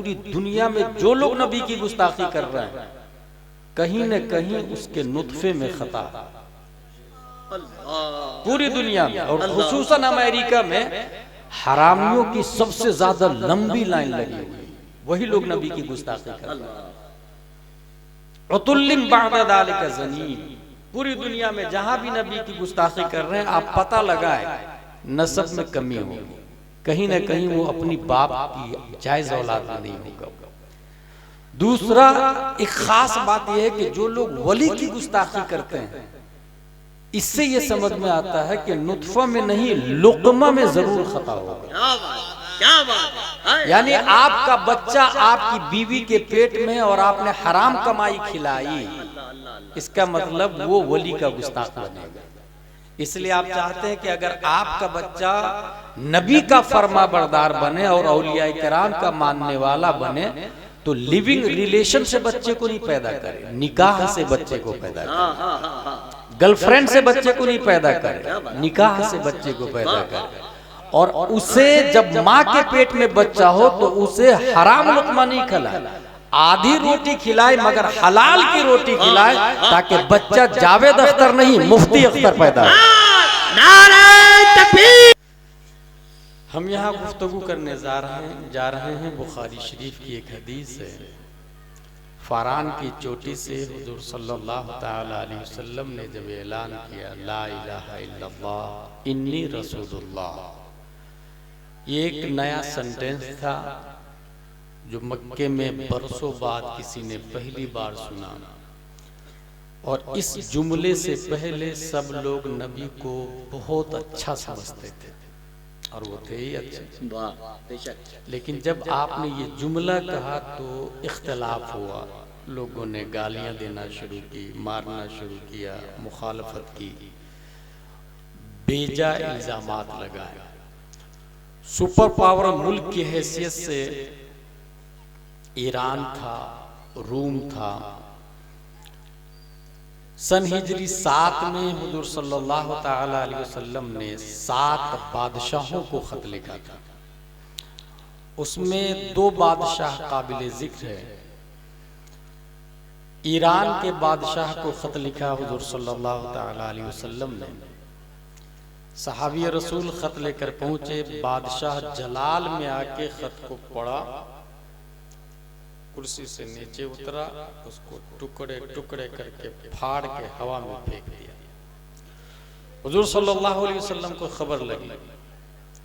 पूरी दुनिया में जो लोग नबी की गुस्ताखी कर रहे हैं कहीं न कहीं उसके नुत्फे में खता, पूरी दुनिया में और खुसूसन अमेरिका में हरामियों की सबसे ज्यादा लंबी लाइन लगी हुई, वही लोग नबी की गुस्ताखी कर रहे हैं। उतुल्लिम बअद ज़ालिका ज़नीम, पूरी दुनिया में जहां भी नबी की गुस्ताखी कर रहे हैं आप पता लगाए नसब में कमी होगी, कहीं ना कहीं वो अपनी बाप की जायज औलाद में नहीं होगा। दूसरा एक खास बात यह है कि जो लोग वली की गुस्ताखी करते हैं इससे ये समझ में आता है कि नुत्फा में नहीं लुक़मा में जरूर खता होगा। क्या बात, यानी आपका बच्चा आपकी बीवी के पेट में और आपने हराम कमाई खिलाई, इसका मतलब वो वली का गुस्ताख बनेगा। इसलिए आप चाहते हैं कि अगर आपका बच्चा नबी का फरमा बरदार बने और औलिया किराम का मानने वाला बने तो लिविंग रिलेशन से बच्चे को नहीं पैदा करे, निकाह से बच्चे को पैदा करे, गर्लफ्रेंड से बच्चे को नहीं पैदा करे, निकाह से बच्चे को पैदा करे। और उसे जब माँ के पेट में बच्चा हो तो उसे हराम लुक़मा नहीं खिलाए, आधी रोटी खिलाए मगर हलाल की रोटी खिलाए, ताकि बच्चा जावेद अख्तर नहीं मुफ्ती अख्तर पैदा हो। हम यहाँ गुफ्तगू करने जा रहे हैं बुखारी शरीफ की एक हदीस है। फारान की चोटी से हुजूर सल्लल्लाहु तआला अलैहि वसल्लम ने जब ऐलान किया ला इलाहा इल्लल्लाह इन्नी रसूलुल्लाह, ये एक नया सेंटेंस था जो मक्के में बरसों बाद किसी ने पहली बार सुना, और इस जुमले से पहले सब लोग नबी को बहुत अच्छा समझते थे और वो थे ही अच्छे। लेकिन जब आपने ये जुमला कहा तो इख्तलाफ हुआ, लोगों ने गालियां देना शुरू की, मारना शुरू किया, मुखालफत की, बेजा इल्जामात लगाए। सुपर पावर मुल्क की हैसियत से ईरान था, रूम था। सन हिजरी 7 में हुजूर सल्लल्लाहु तआला अलैहि वसल्लम ने 7 बादशाहों को खत लिखा था। उसमें 2 बादशाह काबिल जिक्र है। ईरान के बादशाह को खत लिखा हुजूर सल्लल्लाहु तआला अलैहि वसल्लम ने। सहाबी रसूल खत लेकर पहुंचे, बादशाह जलाल में आके खत को पढ़ा, कुर्सी से नीचे उतरा, उसको टुकड़े टुकड़े करके फाड़ के हवा में फेंक दिया। हुजूर सल्लल्लाहु अलैहि वसल्लम को खबर लगी,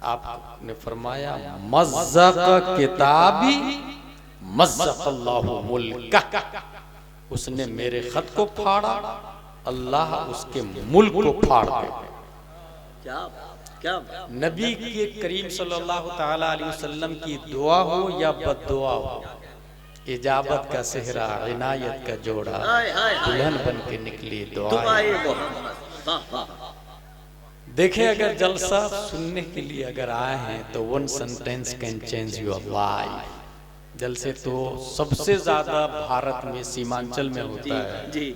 आपने फरमाया मज़्ज़क़ किताबी मज़्ज़क़ल्लाहु मुल्का, उसने मेरे खत को फाड़ा, अल्लाह उसके मुल्क को फाड़ दे। क्या नबी के करीम सल्लल्लाहु तआला अलैहि वसल्लम की दुआ हो या बद्दुआ हो, इजाबत का सेहरा, इनायत का जोड़ा, दुल्हन बन के निकली दुआ। देखे अगर जलसा सुनने के लिए अगर आए हैं तो 1 sentence can change your life. जलसे तो सबसे ज्यादा भारत में सीमांचल में होता है,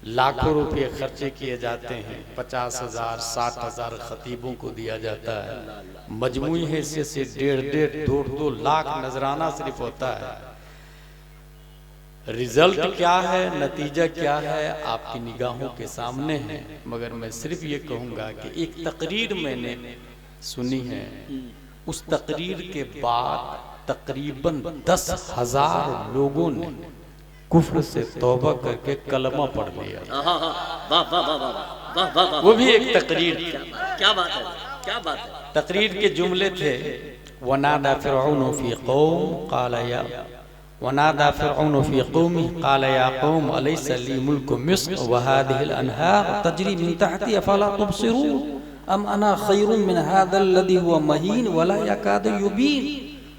लाखों रुपए खर्चे किए जाते हैं, 50,000 60,000 खतीबों को दिया जाता है, मजमूई हैसियत से 1.5 2 लाख नजराना सिर्फ होता है। रिजल्ट क्या है, नतीजा क्या है, आपकी निगाहों के सामने है। मगर मैं सिर्फ ये कहूँगा कि एक तकरीर मैंने सुनी है, उस तकरीर के बाद तकरीबन 10,000 लोगों ने कुफ्र से तौबा करके कलमा पढ़ लिया। वो भी एक तकरीर। क्या बात है, क्या बात है। तकरीर के जुमले थे वनादा फिरऔन फी कौम क़ाल या वनादा फिरऔन फी कौमी क़ाल या कौम अलैसा ली मुल्कु मिस्र व हादिहिल अनहार तजरी मिन तहती अफला तुबसिरून अम अना खैरुम मिन हादल लज़ी हुवा महीन वला यकादु युबीन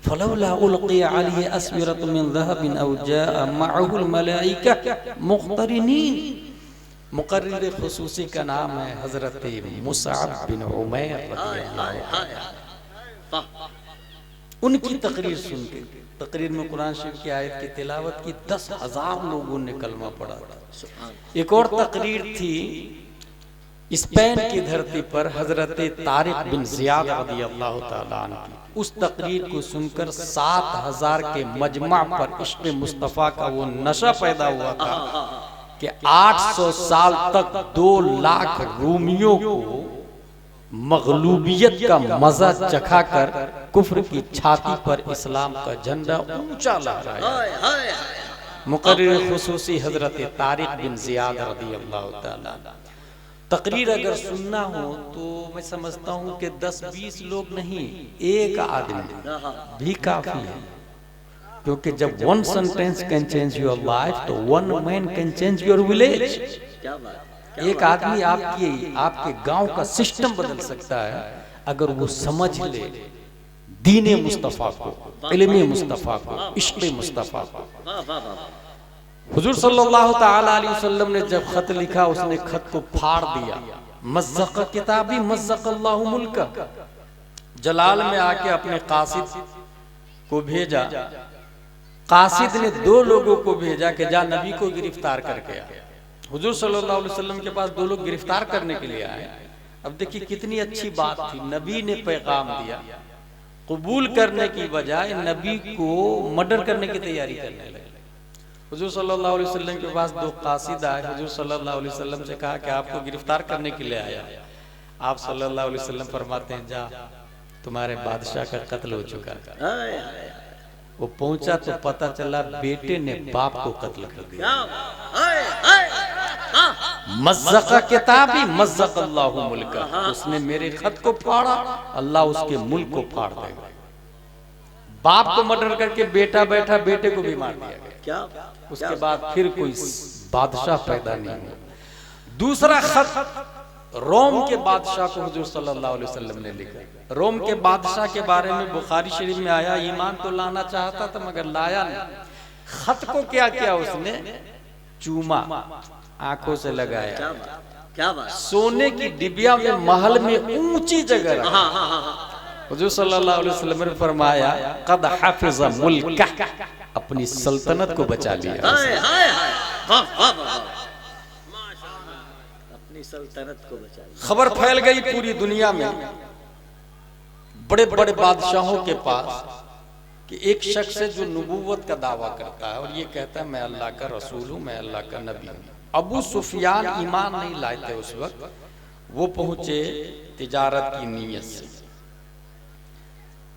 फलौला उल्क़िया अलैहि अस्विरतुम मिन ज़हबिन औ जाअ मअहुल मलाइका मुक़तरिनीन। मुक़र्रिर ख़ुसूसी का नाम है हज़रत मुसअब बिन उमैर रज़ियल्लाहु अन्हु। उनकी तकरीर सुन के, तकरीर में कुरान शरीफ की आयत की तिलावत की, 10,000 लोगों ने कलमा पढ़ा था। एक और तकरीर थी स्पेन की धरती पर हजरत तारिक बिन जियाद रज़ियल्लाहु ताला अन्हु उस तकरीर को सुनकर 7000 के मजमा पर इश्क़ मुस्तफ़ा का वो नशा पैदा हुआ था कि 800 साल तक 2 लाख रूमियों को मगलूबियत का मजा चखा कर कुफ्र की छाती पर इस्लाम का झंडा ऊंचा लहराया। मुकर्रिर खुसूसी हजरत तारिक बिन जियाद रज़ियल्लाहु ताला। तकरीर अगर सुनना हो तो मैं समझता हूँ कि 10-20 लोग नहीं, एक आदमी भी काफी है, क्योंकि जब one sentence can change your life तो one man can change your village. एक आदमी आपके गांव का सिस्टम बदल सकता है अगर वो समझ ले दीने मुस्तफ़ा को, इल्मे मुस्तफ़ा को, इश्क़ मुस्तफ़ा को। हुजूर सल्लल्लाहु ताला अलैहि वसल्लम ने जब खत लिखा उसने खत को फाड़ दिया। मज़्ज़क़ किताबी मज़्ज़क़ल्लाहु मुल्का। जलाल में आके अपने कासिद को भेजा। कासिद ने 2 लोगों को भेजा कि जा नबी को गिरफ्तार करके आ। हुजूर सल्लल्लाहु अलैहि वसल्लम के पास 2 लोग गिरफ्तार करने के लिए आए। अब देखिए कितनी अच्छी बात थी, नबी ने पैगाम दिया, कबूल करने की बजाय नबी को मर्डर करने की तैयारी करने लगे। हुजूर सल्लल्लाहु अलैहि वसल्लम के पास 2 कासिद आए। हुजूर सल्लल्लाहु अलैहि वसल्लम से कहा कि आपको गिरफ्तार करने के लिए आया। आप सल्लल्लाहु अलैहि वसल्लम फरमाते हैं जा तुम्हारे बादशाह का कत्ल हो चुका है। वो पहुंचा तो पता चला बेटे ने बाप को कत्ल कर दिया। मज़्ज़क़ किताबी मज़्ज़क़ल्लाहु मुल्का। उसने मेरे खत को फाड़ा, अल्लाह उसके मुल्क को फाड़ देगा। बाप को मर्डर करके बेटा बैठा, बेटे को भी मार दिया गया। उसके बाद फिर कोई बादशाह पैदा नहीं हुआ। दूसरा खत रोम के बादशाह को हुजूर सल्लल्लाहु अलैहि वसल्लम ने लिखा। रोम के बादशाह के बारे में बुखारी शरीफ में आया, ईमान तो लाना चाहता था मगर लाया नहीं। खत को क्या किया उसने, चूमा, आंखों से लगाया। क्या बात? सोने की डिबिया में महल में ऊंची जगह रखा। हुजूर सल्लल्लाहु अलैहि वसल्लम ने फरमाया कद हाफिज़ मुल्का, अपनी सल्तनत को बचा लिया। अपनी सल्तनत को बचा लिया। खबर फैल गई पूरी दुनिया में, बड़े बड़े बादशाहों के पास, कि एक शख्स है जो नबूवत का दावा करता है और ये कहता है मैं अल्लाह का रसूल हूँ, मैं अल्लाह का नबी हूँ। अबू सुफियान ईमान नहीं लाए थे उस वक्त। वो पहुंचे तिजारत की नीयत से।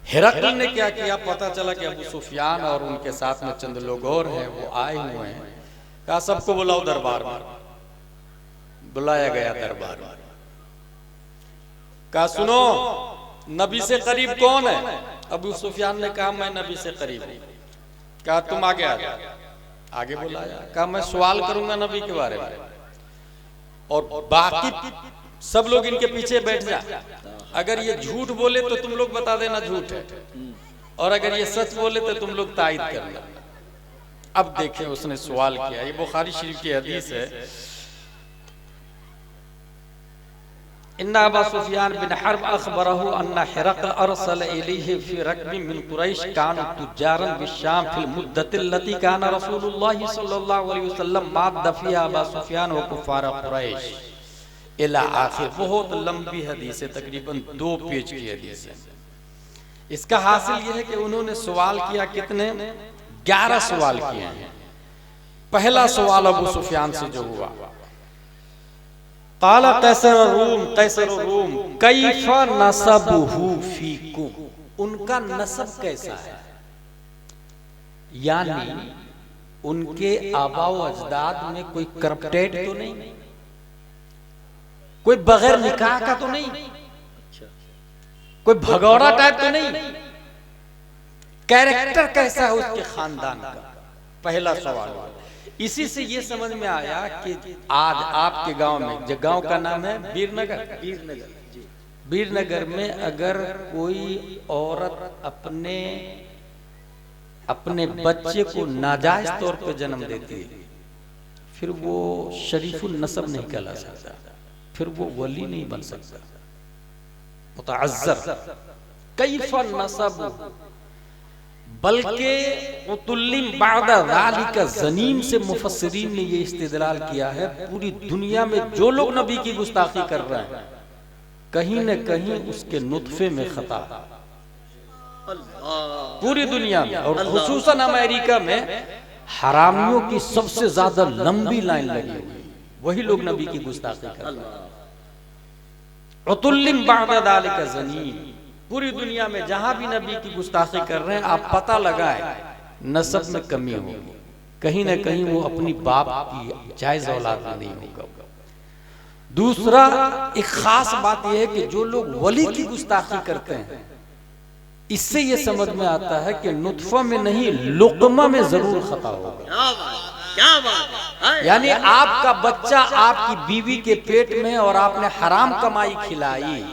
हिरकल ने क्या किया, पता चला कि अबू सुफियान और उनके साथ में चंद लोग और हैं, वो आए हुए हैं। कहा सबको बुलाओ दरबार में। बुलाया गया दरबार में। कहा सुनो नबी से करीब कौन है? अबू सुफियान ने कहा मैं नबी से करीब हूं। कहा तुम आगे आ जाओ। आगे बुलाया। कहा मैं सवाल करूंगा नबी के बारे में और बाकी सब लोग इनके पीछे बैठ जा। अगर ये झूठ बोले तो तुम लोग बता देना झूठ है, और अगर ये सच बोले तो तुम लोग तायद करना। अब देखें उसने सवाल किया। ये बुखारी शरीफ की हदीस है। इन्ना अबा सुफियान बिन हर्ब अखबरहु अन्ना हिरक़ल अरसल इलैहि फी रकबिन मिन कुरैश कानु तुजारन बिशाम फिल मुद्दतिल लती काना रसूलुल्लाह सल्लल्लाहु अलैहि वसल्लम बाद दफिया अबा सुफियान व कुफार कुरैश इला आखिर। बहुत लंबी हदीस है, तकरीबन 2 पेज की हदीस है। इसका हासिल यह है कि उन्होंने सवाल किया, कितने 11 सवाल किए हैं। पहला सवाल अबू सुफियान से जो हुआ, काला कैसर रूम कैफा नसबुहु फीकुम, उनका नसब कैसा है, यानी उनके आबा व अजदाद में कोई करप्टेड तो नहीं, कोई बगैर निकाह का तो नहीं, कोई भगौड़ा टाइप तो नहीं, कैरेक्टर कैसा है उसके खानदान का। पहला सवाल। इसी से ये समझ में आया कि आज आपके गांव में, जो गांव का नाम है वीरनगर, वीरनगर में अगर कोई औरत अपने बच्चे को नाजायज तौर पे जन्म देती है, फिर वो शरीफुल नसब नहीं कहला सकता, फिर वो वली नहीं बन सकता, मुतअज्जर। कैफा नसब, बल्कि उतुल्लिम बादा ज़ालिका ज़नीम से मुफस्सिरीन ने ये इस्तिदलाल किया है, पूरी दुनिया में जो लोग नबी की गुस्ताखी कर रहे हैं कहीं न कहीं उसके नुत्फे में खता, पूरी दुनिया में और खुसूसन अमेरिका में हरामियों की सबसे ज्यादा लंबी लाइन लगी हुई, वही लोग नबी की गुस्ताखी कर रहे हैं। उतुल्लिम बादा ज़ालिका ज़नीम, पूरी दुनिया में जहां भी नबी की गुस्ताखी कर रहे हैं आप पता लगाएं नसब में कमी होगी, कहीं ना कहीं वो अपनी बाप की जायज औलाद में नहीं होगा। दूसरा एक खास बात यह है कि जो लोग वली की गुस्ताखी करते हैं इससे ये समझ में आता है कि नुत्फा में नहीं लुक़मा में जरूर खता होगा। क्या बात है? यानी आपका बच्चा आपकी बीवी के पेट में और आपने हराम कमाई खिलाई,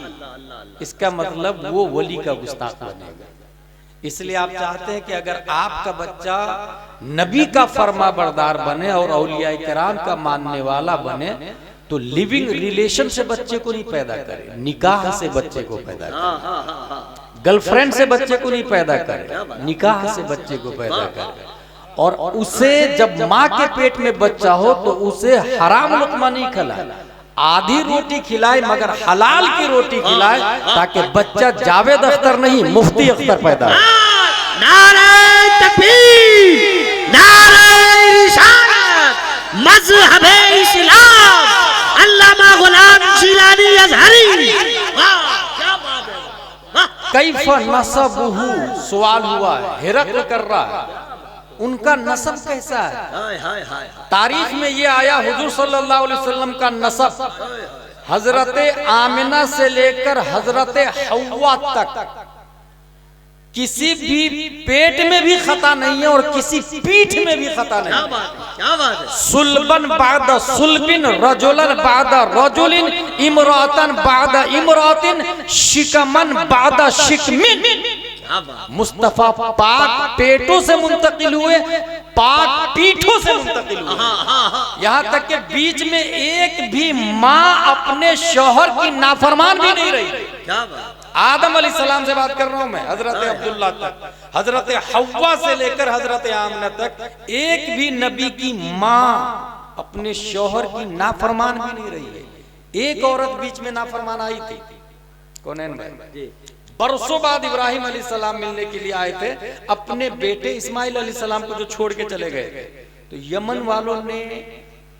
इसका मतलब वो वली का गुस्ताख बनेगा। इसलिए आप चाहते हैं कि अगर आपका बच्चा नबी का फरमा बरदार बने और औलिया किराम का मानने वाला बने तो लिविंग रिलेशन से बच्चे को नहीं पैदा करे, निकाह से बच्चे को पैदा करे, गर्लफ्रेंड से बच्चे को नहीं पैदा करे, निकाह से बच्चे को पैदा करे। और उसे जब माँ के पेट में बच्चा हो तो उसे हराम लुक़मा नहीं खिलाए, आधी रोटी खिलाए मगर हलाल की रोटी खिलाए, ताकि बच्चा जावेद अख्तर नहीं मुफ्ती अख्तर पैदा हो। नारे तकबीर, नारे रिसालत, मज़हबे इस्लाम, अल्लामा गुलाम जिलानी अज़हरी। क्या बात है? कैफ़ नसबुहु, सवाल हुआ है, हिरक़्ल कर रहा है उनका नसब कैसा है। हाय हाय हाय, तारीख में ये आया हुजूर सल्लल्लाहु अलैहि वसल्लम का नसब हजरत आमिना से लेकर हजरत हव्वा तक किसी भी पेट में भी खता नहीं है और किसी पीठ में भी खता नहीं है। क्या बात है? सुल्बन बादा सुल्बिन, रजुलन बादा रजुलिन, इमरातन बादा इमरातिन, शिकमन बादा शिकमिन। मुस्तफा पाक पेटों से मुंतकिल हुए, पाक पीठों से मुंतकिल हुए, यहाँ तक कि बीच में एक भी माँ अपने शौहर की नाफरमान भी नहीं रही। क्या बात? आदम अलैहिस्सलाम से बात कर रहा हूं मैं, हजरत अब्दुल्ला तक, हजरत हव्वा से लेकर हजरत आमना तक एक भी नबी की माँ अपने शौहर की नाफरमान भी नहीं रही है। एक औरत बीच में नाफरमान आई थी, कौनैन भाई, बरसों बाद इब्राहिम अलैहिस्सलाम मिलने के लिए आए थे, अपने बेटे इस्माइल अलैहिस्सलाम को जो छोड़ के चले गए थे। तो यमन वालों ने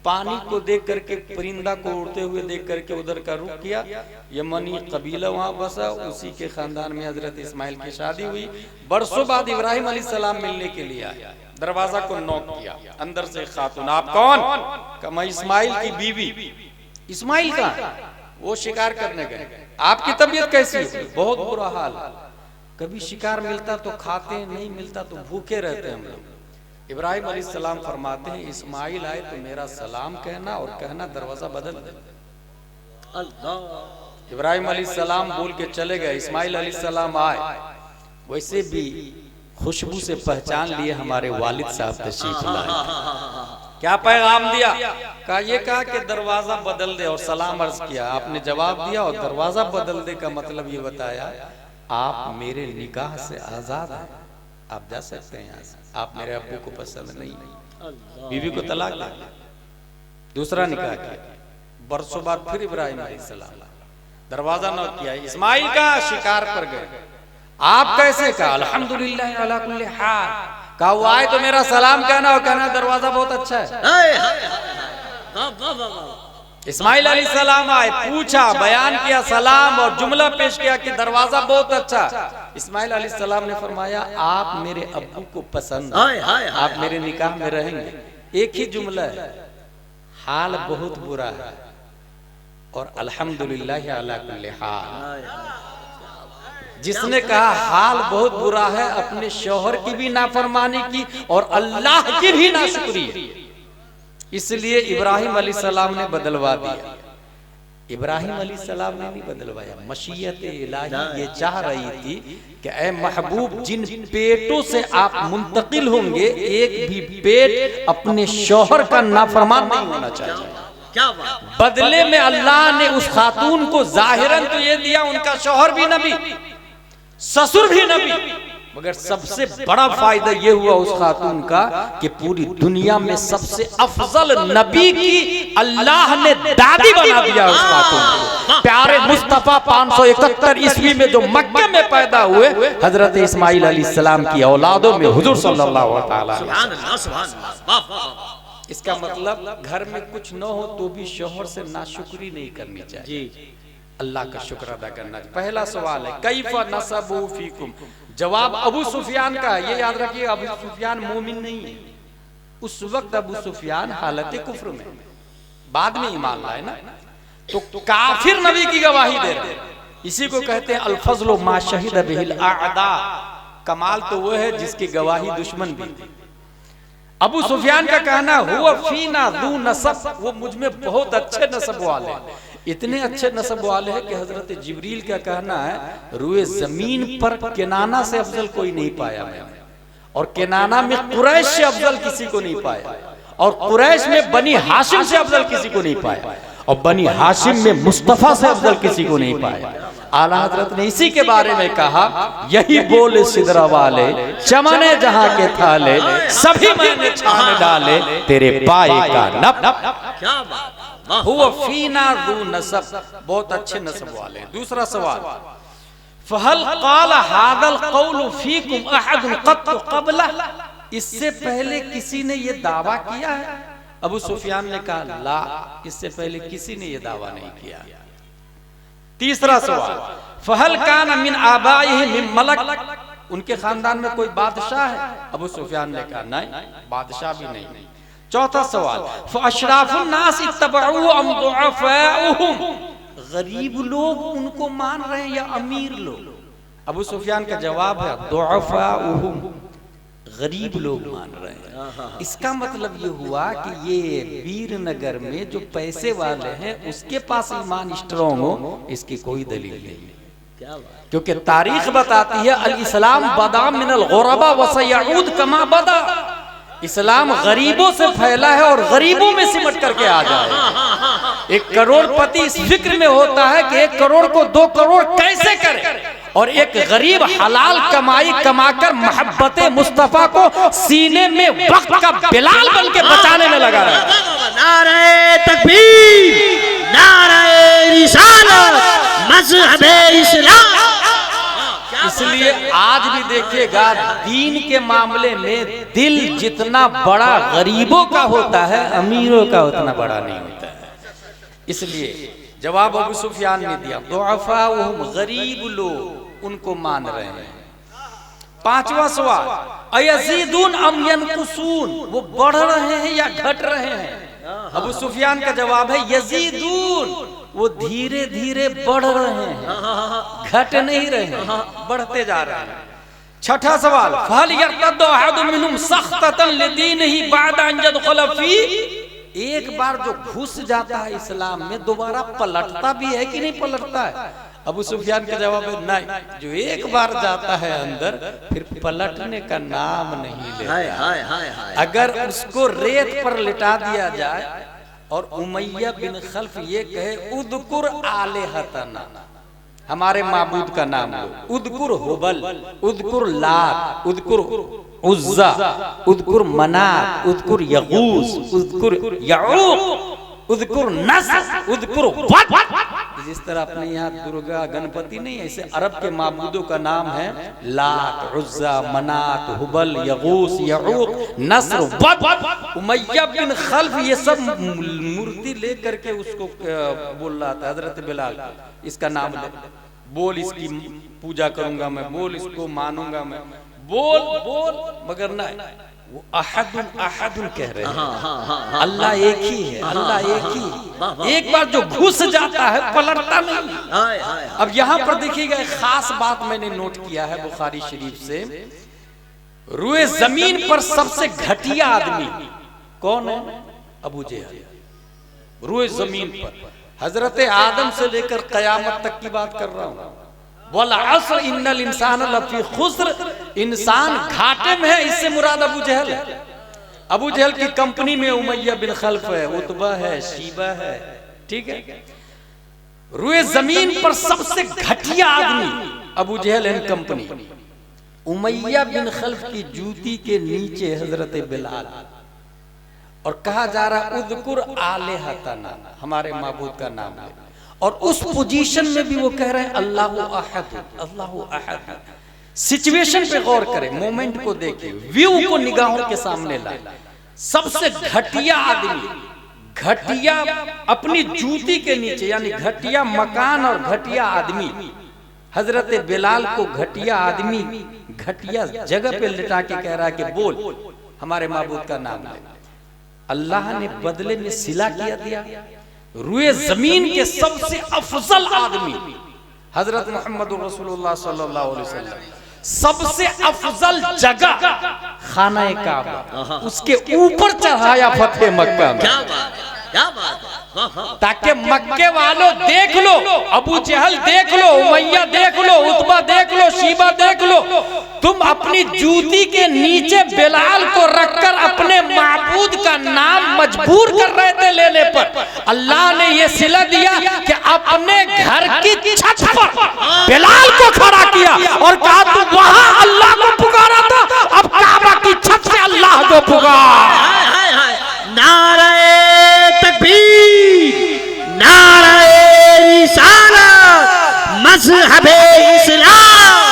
पानी को देख करके, परिंदा को उड़ते हुए देख करके उधर का रुख किया। यमनी कबीला वहां बसा, उसी के खानदान में हजरत इस्माइल की शादी हुई। बरसों बाद इब्राहिम अलैहिस्सलाम मिलने के लिए आया, दरवाजा को नॉक किया, अंदर से खातून, आप कौन? कहा मैं इस्माइल की बीवी। इस्माइल का वो शिकार करने गए, आपकी तबीयत कैसी है? बहुत बुरा हाल, कभी शिकार मिलता तो खाते, नहीं मिलता तो भूखे रहते हम लोग। इब्राहिम अलैहिस्सलाम फरमाते हैं इस्माइल आए तो मेरा सलाम कहना और कहना दरवाजा बदल दे। अल्लाह। इब्राहिम अलैहिस्सलाम बोल के चले गए। इस्माइल अलैहिस्सलाम आए, वैसे भी खुशबू से पहचान लिए हमारे वालिद साहब तशरीफ लाए। क्या पैगाम दिया? कहा ये कहा कि दरवाजा बदल दे और सलाम अर्ज किया। आपने जवाब दिया और दरवाजा बदल दे का मतलब ये बताया आप मेरे निकाह से आजाद हैं, आप जा सकते हैं यहाँ से, आप मेरे अब्बू को पसंद नहीं। बीवी को तलाक दे, दूसरा निकाह किया। बरसों बाद फिर इब्राहिम अलैहिस्सलाम, दरवाजा न किया, इस्माइल का शिकार पर गए। आप कैसे? कहा अल्हम्दुलिल्लाह अला कुल्ली हाल। कहा वो आए तो मेरा सलाम कहना और कहना दरवाजा बहुत अच्छा है। इस्माइल अलैहिस्सलाम आए, पूछा, बयान किया, सलाम और जुमला पेश किया कि दरवाजा बहुत अच्छा। इस्माइल अलैहिस्सलाम ने फरमाया आप मेरे अब्बू को पसंद है, आप मेरे निकाह में रहेंगे। एक ही जुमला है, हाल बहुत बुरा है और अल्हम्दुलिल्लाह अला कुल्ली हाल। जिसने कहा हाल बहुत बुरा है, अपने शौहर की भी नाफरमानी की और अल्लाह की भी नाशुक्री, इसलिए इब्राहिम अलैहिस्सलाम ने बदलवा दिया। इब्राहिम अलैहिस्सलाम ने नहीं बदलवाया, मशीयत इलाही ये चाह रही थी कि ऐ महबूब जिन पेटों से आप मुंतकिल होंगे एक भी पेट अपने शौहर का नाफरमान नहीं होना चाहिए। क्या बात? बदले में अल्लाह ने उस खातून को जाहिरन तो ये दिया, उनका शौहर भी नबी, ससुर भी नबी, मगर सबसे बड़ा फायदा ये हुआ उस खातून का कि पूरी दुनिया में सबसे अफजल नबी की अल्लाह ने दादी बना दिया उस खातून को। प्यारे मुस्तफा 571 ईस्वी में जो मक्के में पैदा हुए हजरत इस्माइल अलैहिस्सलाम की औलादों में हुजूर सल्लल्लाहु अलैहि वसल्लम। इसका मतलब घर में कुछ न हो तो भी शौहर से नाशुक्री नहीं करनी चाहिए, अल्लाह का शुक्र अदा करना चाहिए। पहला सवाल है कैफा नसबु फीकुम, जवाब अबू सुफियान का है। ये याद रखिए अबू सुफियान मोमिन नहीं है, उस वक्त अबू सुफियान हालत कुफ्र में, बाद में ईमान लाए ना, तो काफिर नबी की गवाही दे रहे हैं। इसी को कहते हैं अल-फज़्लु मा शहिद बिहिल आदा। कमाल तो वो है जिसकी गवाही दुश्मन भी दी। अबू सुफियान का कहना हुआ फीना दू नसब, वो मुझ में बहुत अच्छे नसब वाले, इतने अच्छे नसब वाले हैं कि हजरत जिब्रील का कहना है रुए जमीन पर केनाना से अफजल कोई नहीं पाया मैंने, और केनाना में कुरैश से अफजल किसी को नहीं पाया, और कुरैश में बनी हाशिम से अफजल किसी को नहीं पाया, और बनी हाशिम में मुस्तफा से अफजल किसी को नहीं पाया। आला हजरत ने इसी के बारे में कहा यही बोले सिदरा वाले चमने जहां के थाले सभी मैंने छान डाले तेरे पाए का नब। क्या बात, हुआ फीना दू नसब, बहुत अच्छे नसब वाले। दूसरा सवाल फहल क़ाल हादल क़ौल फीकुम अहद क़त क़बला, इससे पहले किसी ने ये दावा किया है? अबू सुफियान ने कहा ला, इससे पहले किसी ने ये दावा नहीं किया। तीसरा सवाल फहल कान मिन आबाइहि मिन मलक, उनके खानदान में कोई बादशाह है? अबू सुफियान ने कहा नहीं, बादशाह भी नहीं। चौथा सवाल फअशराफुन नास इत्तबऊ अम दुअफाउहुम, गरीब लोग उनको मान रहे हैं या अमीर लोग? अबू सुफियान का जवाब है दुअफाउहुम, गरीब लोग मान रहे हैं। इसका मतलब ये हुआ कि ये वीरनगर में जो पैसे वाले हैं उसके पास ईमान स्ट्रॉन्ग हो, इसकी कोई दलील नहीं, क्योंकि तारीख बताती है अल इस्लाम बदा मिनल गुरबा व सयऊद कमा बदा, इस्लाम गरीबों से फैला है और गरीबों में सिमट करके आ जाए। एक करोड़पति इस फिक्र में होता है कि 1 करोड़ को 2 करोड़ कैसे करे, और एक गरीब हलाल कमाई कमाकर मोहब्बत मुस्तफा को सीने में वक्त का बिलाल बन के बचाने में लगा रहा है। नारे तकबीर, नारे रिसालत, मज़हबे इस्लाम। इसलिए आज भी देखिएगा दीन के मामले में दिल जितना बड़ा गरीबों का होता है अमीरों का उतना बड़ा नहीं होता है। इसलिए जवाब अबू सुफियान ने दिया दुअफाउहुम, गरीब लोग उनको मान रहे हैं। पांचवा सवाल अयज़ीदून अम यनकुसून, वो बढ़ रहे हैं या घट रहे हैं? अबू सुफियान का जवाब है यज़ीदून, वो धीरे धीरे बढ़ रहे हैं, घट नहीं रहे हैं, बढ़ते जा रहे हैं। छठा सवाल फहल यर्तद्दु अहदुम मिनहुम सख्ततन लिदीनिही बअद अन यदखुल फी, एक बार जो घुस जाता है इस्लाम में दोबारा पलटता भी है कि नहीं पलटता है? अबू सुफियान का जवाब है नहीं, जो एक बार जाता है अंदर फिर पलटने का नाम नहीं लेता। अगर उसको रेत पर लिटा दिया जाए और उमैया बिन खल्फ ये कहे उदकुर आलिहतना, हमारे माबूद का नाम लो, उदकुर हुबल, उदकुर लात, उदकुर उज्जा, उदकुर मनात, उदकुर यगूस, उदकुर यऊक, उदकुर नस्र, उदकुर वद। जिस तरह अपने यहाँ दुर्गा गणपति नहीं, ऐसे अरब के माबूदों का नाम है लात, उज्जा, मनात, हुबल, यगूस, यऊक, नस्र, वद। उमैया बिन खल्फ ये सब मूर्ति लेकर के उसको बोल रहा था हजरत बिलाल, इसका नाम ले, बोल इसकी पूजा करूंगा मैं, बोल इसको मानूंगा मैं, बोल बोल, मगर नहीं, वो अहदुन अहदुन कह रहे हैं। अल्लाह एक ही है, अल्लाह एक ही। एक बार जो घुस जाता है पलटता नहीं। अब यहाँ पर देखिएगा एक खास बात मैंने नोट किया है बुखारी शरीफ से, रुए जमीन पर सबसे घटिया आदमी कौन है? अबू जहल। रुए जमीन पर हजरत आदम से लेकर कयामत तक की बात कर रहा हूँ। वल अस्र इन्नल इंसान लफी खुस्र, इंसान घाटे में है, इससे मुराद अबू जहल है। अबू जहल की कंपनी में उमैया बिन खल्फ है, उतबा है, शीबा है, ठीक है। रुए जमीन पर सबसे घटिया आदमी अबू जहल एंड कंपनी। उमैया बिन खल्फ की जूती के नीचे हजरत बिलाल, और कहा जा रहा उद्कुर आलिहतना, हमारे माबूद का नाम ले, और उस पोजीशन में भी वो कह रहे हैं अल्लाहु अहद, अल्लाहु अहद। सिचुएशन पे गौर करें, मोमेंट को देखिए, व्यू को निगाहों के सामने लाए। सबसे घटिया आदमी, घटिया अपनी जूती के नीचे, यानी घटिया मकान और घटिया आदमी, हजरत बिलाल को घटिया आदमी घटिया जगह पे लिटा के कह रहा है कि बोल हमारे माबूद का नाम ले। अल्लाह ने बदले में सिला किया दिया, रुए जमीन के सबसे अफजल आदमी हजरत मोहम्मद रसूलुल्लाह सल्लल्लाहु अलैहि वसल्लम, सबसे अफजल जगह खाना काबा, उसके ऊपर चढ़ाया फतेह मक्का में। क्या बात है, ताकि मक्के वालों देख लो, अबू जहल देख लो, उमैया देख लो, उतबा देख लो, शीबा देख लो, तुम अपनी जूती के नीचे बिलाल को रखकर अपने माबूद का नाम मजबूर कर रहे थे लेने पर। अल्लाह ने यह सिला दिया कि अपने घर की छत पर बिलाल को खड़ा किया और कहा तू वहां अल्लाह को पुकारा था, अब काबा की छत से अल्लाह को पुकार। नारे तकबीर, नारे रिसालत, मज़हबे इस्लाम,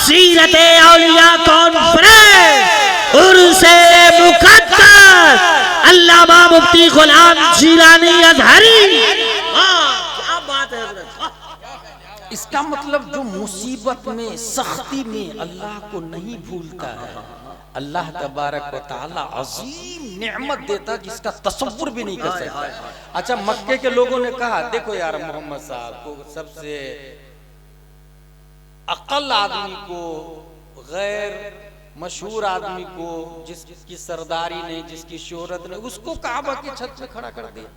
सीरते औलिया कॉन्फ्रेंस, उर्से मुक़द्दस, अल्लामा मुफ्ती गुलाम जीलानी अज़हरी। क्या बात है हज़रत। इसका मतलब जो मुसीबत में, सख्ती में अल्लाह को नहीं भूलता है, अल्लाह तबारक व तआला अजीम नेमत देता जिसका तसव्वुर भी नहीं कर सकता। अच्छा, मक्के के लोगों ने कहा देखो यार मोहम्मद साहब को, सबसे अक्ल आदमी को, गैर मशहूर आदमी को, जिसकी सरदारी नहीं, जिसकी शोहरत नहीं, उसको काबा की छत पे खड़ा कर दिया।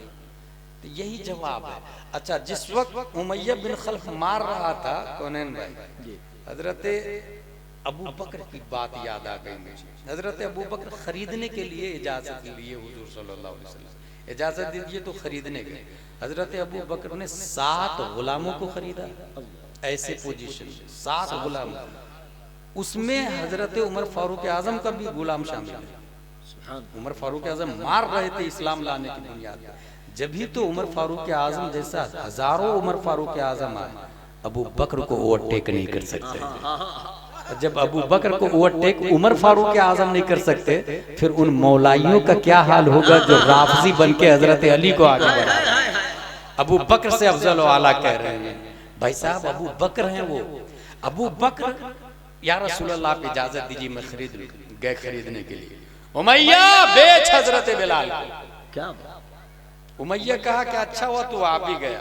तो यही जवाब है। अच्छा, जिस वक्त उमैया बिन खल्फ मार रहा था कौनैन भाई, हजरत अबू बकर की बात याद आ गई मुझे। हजरत अबू बकर खरीदने के लिए इजाजत लिए हुजूर सल्लल्लाहु अलैहि वसल्लम, इजाजत दीजिए तो खरीदने गए। हजरत अबू बकर ने 7 गुलामों को खरीदा, ऐसे पोजीशन 7 गुलाम, उसमें हजरत उमर फारूक आजम का भी गुलाम शामिल है। उमर फारूक आजम मार रहे थे इस्लाम लाने की बुनियाद पर, जब भी तो उमर फारूक आजम जैसा हजारों उमर फारूक आजम आए, अबू बकर को ओवरटेक नहीं कर सकते। जब अबू बकर को ओवरटेक उमर फारूक आजम नहीं कर सकते, फिर उन मौलाइयों का क्या हाल होगा जो राफजी बन के हजरत अली को आगे बढ़ा। अबू बकर से अफजल आला कह रहे हैं भाई साहब, अबू बकर हैं वो। अबू बकर, या रसूल अल्लाह आप इजाजत दीजिए मैं खरीद लूं। गए खरीदने के लिए, उमैया बेच हजरत बिलाल। क्या उमैया कहा कि अच्छा हुआ तू आ भी गया,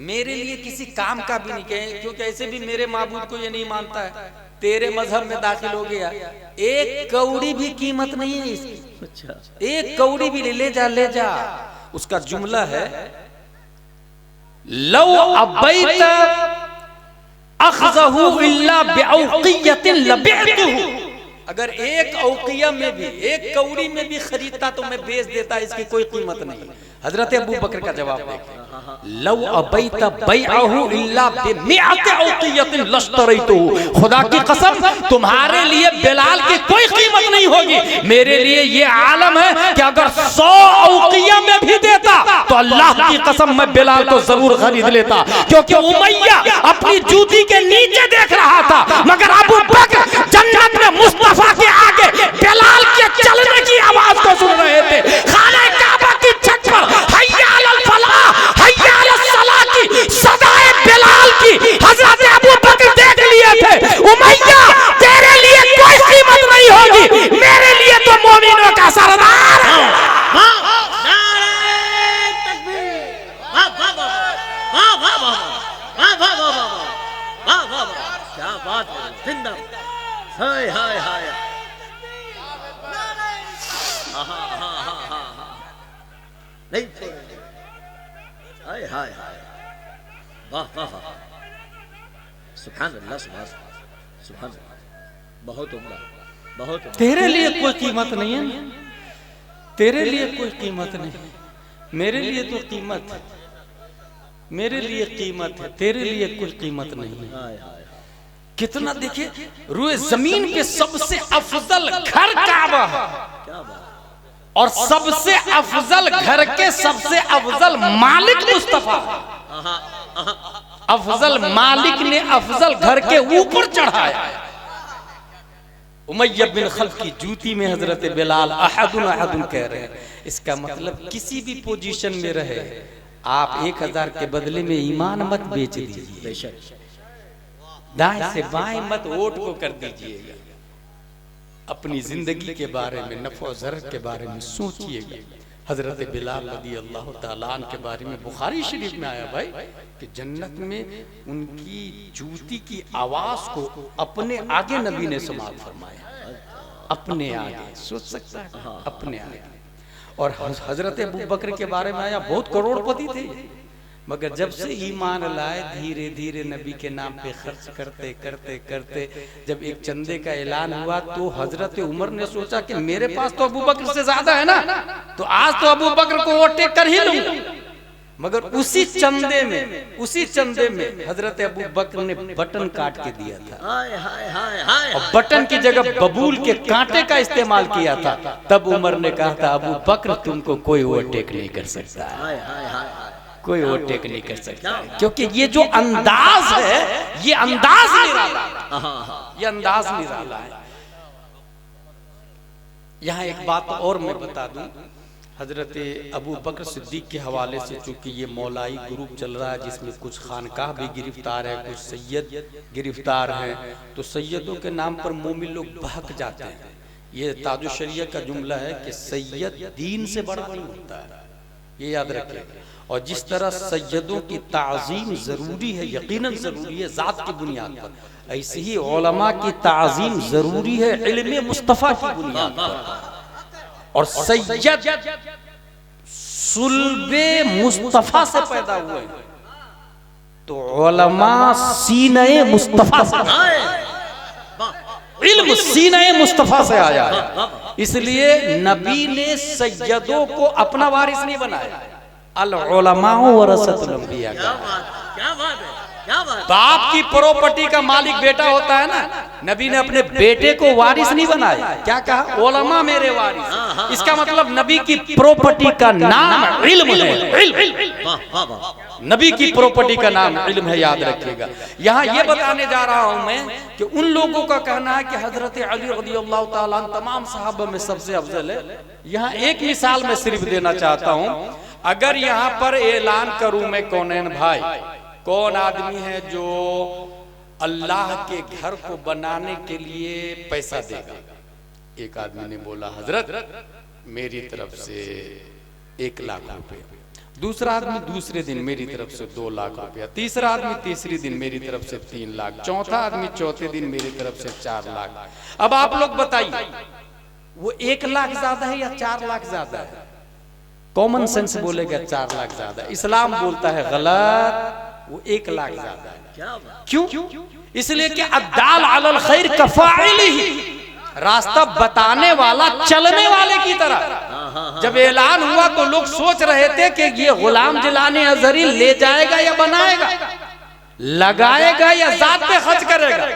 मेरे लिए किसी काम का भी नहीं कहे, क्योंकि ऐसे भी मेरे माबूद को ये नहीं मानता है, तेरे मजहब में दाखिल हो गया, एक कौड़ी भी कीमत नहीं है इसकी। अच्छा, एक कौड़ी भी ले जा, ले जा। उसका जुमला है लौ अबैत अखज़हु इल्ला बिऔक़ियतिन लबिअतहु, अगर एक औकिया में भी, एक कौड़ी में भी खरीदता तो मैं बेच देता, इसकी कोई कीमत नहीं। हजरत अबू बकर का जवाब देखें, लौ अबैत बैअहु इल्ला बिमिअत औकियतिन लश्तरैतहु, खुदा की कसम तुम्हारे लिए बिलाल की कोई कीमत नहीं होगी, मेरे लिए ये आलम है कि अगर 100 औकिया में भी देता तो अल्लाह की कसम मैं बिलाल को जरूर खरीद लेता। क्योंकि उमैया अपनी जूती के नीचे देख रहा था, मगर अबू बकर जन्नत में मुस्तफा के आगे बिलाल के चलने की आवाज को सुन रहे थे। खाना काबा की छत पर हय्या अलल फलाह, हय्या अलस सलाह की सदाए बिलाल की हजरत अबू बकर देख लिए थे। उमैया तेरे लिए कोई कीमत नहीं होगी, मेरे लिए तो मोमिनों का सरदार है। क्या बात है, जिंदा, हाय हाय हाय, नहीं छोड़ेंगे, हाय हाय हाय, वाह वाह वाह, सुभान अल्लाह, सुभान अल्लाह, बहुत उम्दा, बहुत उम्दा। तेरे लिए कोई कीमत नहीं है, तेरे लिए कोई कीमत नहीं, मेरे लिए तो कीमत है, मेरे लिए कीमत है, तेरे लिए कोई कीमत नहीं है। कितना देखिए, रूए जमीन पे सबसे अफजल घर काबा है, क्या बात, और सबसे अफजल घर के सबसे अफजल मालिक मुस्तफा। अफजल मालिक ने अफजल घर के ऊपर चढ़ाया। उमय्या बिन खल्फ की जूती में हजरत बिलाल अहदुन अहदुन कह रहे हैं। इसका मतलब किसी भी पोजीशन में रहे आप 1000 के बदले में ईमान मत बेच दीजिए, बेशक दाएं से बाएं मत वोट को कर दीजिएगा। अपनी जिंदगी के बारे में, नफो ज़र के बारे में सोचिएगा। हजरत बिलाल रज़ी अल्लाह ताला अन्हु के बारे में बुखारी शरीफ में आया भाई कि जन्नत में उनकी जूती की आवाज को अपने आगे नबी ने समाल फरमाया, अपने आगे, सोच सकता है, अपने आगे। और हजरत अबू बकर के बारे में आया, बहुत करोड़पति थे, मगर जब से ईमान लाए धीरे धीरे नबी के नाम पे खर्च करते करते करते जब एक चंदे का ऐलान हुआ तो हजरत उमर ने सोचा कि मेरे पास तो अबू बकर से ज्यादा है ना, तो आज तो अबू बकर को ओवरटेक कर ही लूंगा। मगर उसी चंदे में हजरत अबू बकर ने बटन काट के दिया था, हाय हाय हाय हाय, और बटन की जगह बबूल के कांटे का इस्तेमाल किया था। तब उमर ने कहा था अबू बकर तुमको कोई ओवरटेक नहीं कर सकता है, हाय हाय हाय, कोई ओवरटेक नहीं कर सकता है। क्योंकि ये जो अंदाज है, ये अंदाज निराला, ये अंदाज निराला है। यहाँ एक बात और मैं बता दूं, हजरत अबू बकर सिद्दीक के हवाले से, चूंकि ये मौलाई ग्रुप चल रहा है जिसमें कुछ खानकाह भी गिरफ्तार है, कुछ सैयद गिरफ्तार हैं, तो सैयदों के नाम पर मोमिन लोग बहक जाते हैं। ये ताजुश शरिया का जुमला है कि सैयद दीन से बड़ा नहीं होता है, ये याद रखें। और जिस तरह सैयदों की ताज़ीम जरूरी है, यकीनन जरूरी है जात की बुनियाद पर, ऐसे ही उलमा की ताज़ीम जरूरी है इल्मे मुस्तफ़ा की बुनियाद पर। और सैयद सुल्बे मुस्तफ़ा से पैदा हुए, तो उलमा सीने मुस्तफ़ा से, इल्म सीने मुस्तफ़ा से आया है। इसलिए नबी ने सैयदों को अपना वारिस नहीं बनाया। अल उलमा वरसतुल अंबिया, क्या बात है, क्या बात। बाप की प्रॉपर्टी का मालिक बेटा होता है ना, नबी ने अपने बेटे को वारिस नहीं बनाया। क्या कहा? उलमा मेरे वारिस। इसका मतलब नबी की प्रॉपर्टी का नाम इल्म है, इल्म। नबी की प्रॉपर्टी का नाम इल्म है, याद रखिएगा। यहाँ ये बताने जा रहा हूँ मैं कि उन लोगों का कहना है कि हजरत अली रज़ियल्लाहु ताला अन्हु तमाम सहाबा में सबसे अफजल है। यहाँ एक मिसाल मैं सिर्फ देना चाहता हूँ। अगर यहाँ पर ऐलान करूं मैं, कौनैन भाई, कौन आदमी है जो अल्लाह के घर को बनाने के लिए पैसा देगा? एक आदमी ने बोला हजरत मेरी तरफ से 1 लाख रुपए। दूसरा आदमी दूसरे दिन मेरी तरफ से 2 लाख रुपया। तीसरा आदमी तीसरे दिन मेरी तरफ से 3 लाख। चौथा आदमी चौथे दिन मेरी तरफ से 4 लाख। अब आप लोग बताइए वो 1 लाख ज्यादा है या 4 लाख ज्यादा है? कॉमन सेंस बोलेगा 4 लाख ज्यादा। इस्लाम बोलता है गलत, वो 1 लाख ज्यादा है। क्यों? इसलिए कि अद्दाल अलल खैर कफाइलिही, रास्ता बताने वाला चलने वाले की तरह। जब ऐलान हुआ तो लोग सोच रहे थे कि ये गुलाम जिलानी अजहरी ले जाएगा या बनाएगा, लगाएगा या जात पे खर्च करेगा,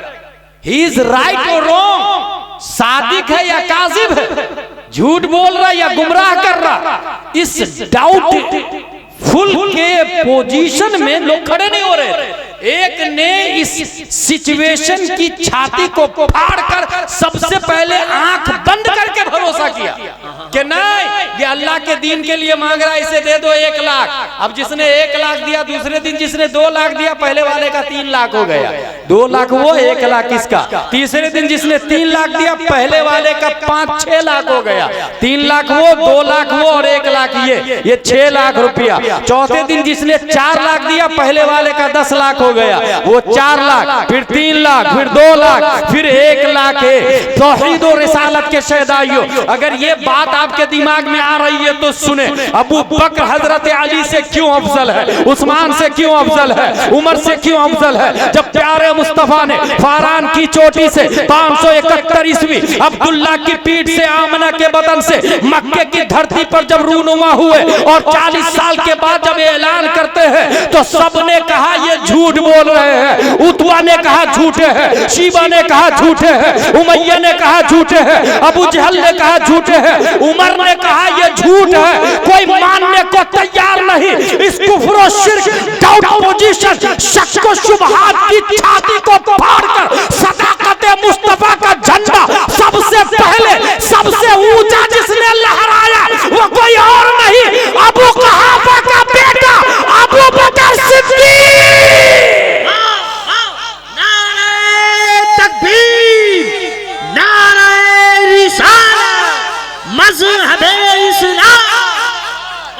ही इज राइट और रॉन्ग, सादिक है या काजिब है, झूठ बोल रहा या गुमराह कर रहा, इस डाउट फुल के पोजीशन में लोग खड़े नहीं हो रहे। एक ने इस सिचुएशन की छाती को फाड़कर सबसे पहले आंख बंद करके भरोसा किया कि नहीं, ये अल्लाह के दीन के लिए मांग रहा है, इसे दे दो 1 लाख। अब जिसने 1 लाख दिया, दूसरे दिन जिसने 2 लाख दिया, पहले वाले का 3 लाख हो गया। 2 लाख वो, 1 लाख इसका। तीसरे दिन जिसने 3 लाख दिया, पहले वाले का 5-6 लाख हो गया। 3 लाख वो, 2 लाख वो और 1 लाख ये 6 लाख रुपया। चौथे दिन जिसने 4 लाख दिया, पहले वाले का 10 लाख हो गया, वो 4 लाख, फिर 3 लाख, फिर 2 लाख, फिर 1 लाख है। तौहीद और रिसालत के शहदाइयों, अगर ये बात आपके दिमाग में आ रही है तो सुने, अबू बकर हजरत अली से क्यों अफजल है, उस्मान से क्यों अफजल है, उमर से क्यों अफजल है? जब प्यारे मुस्तफा ने फारान की चोटी से 571 ईस्वी अब्दुल्ला की पीठ से आमना के बदन से मक्के की धरती पर जब रूनुमा हुए और 40 साल के बाद जब ऐलान करते हैं तो सबने कहा ये झूठ बोल रहे हैं। उतवा ने कहा झूठे हैं, शीबा ने कहा झूठे हैं, उमैया ने कहा झूठे हैं, अबू जहल ने कहा झूठे हैं, उमर ने कहा ये झूठ है। कोई मानने को तैयार नहीं। इस कुफ्र और शिर्क, डाउट पोजीशन, शक व शुबहात की छाती को फाड़कर सदाकत मुस्तफा का झंडा सबसे पहले सबसे ऊंचा जिसने लहराया वो कोई और नहीं, अबू कुहाफा का बेटा अबू बकर सिद्दीक। नारे तकबीर, नारे रिसालत, मज़हब इस्लाम।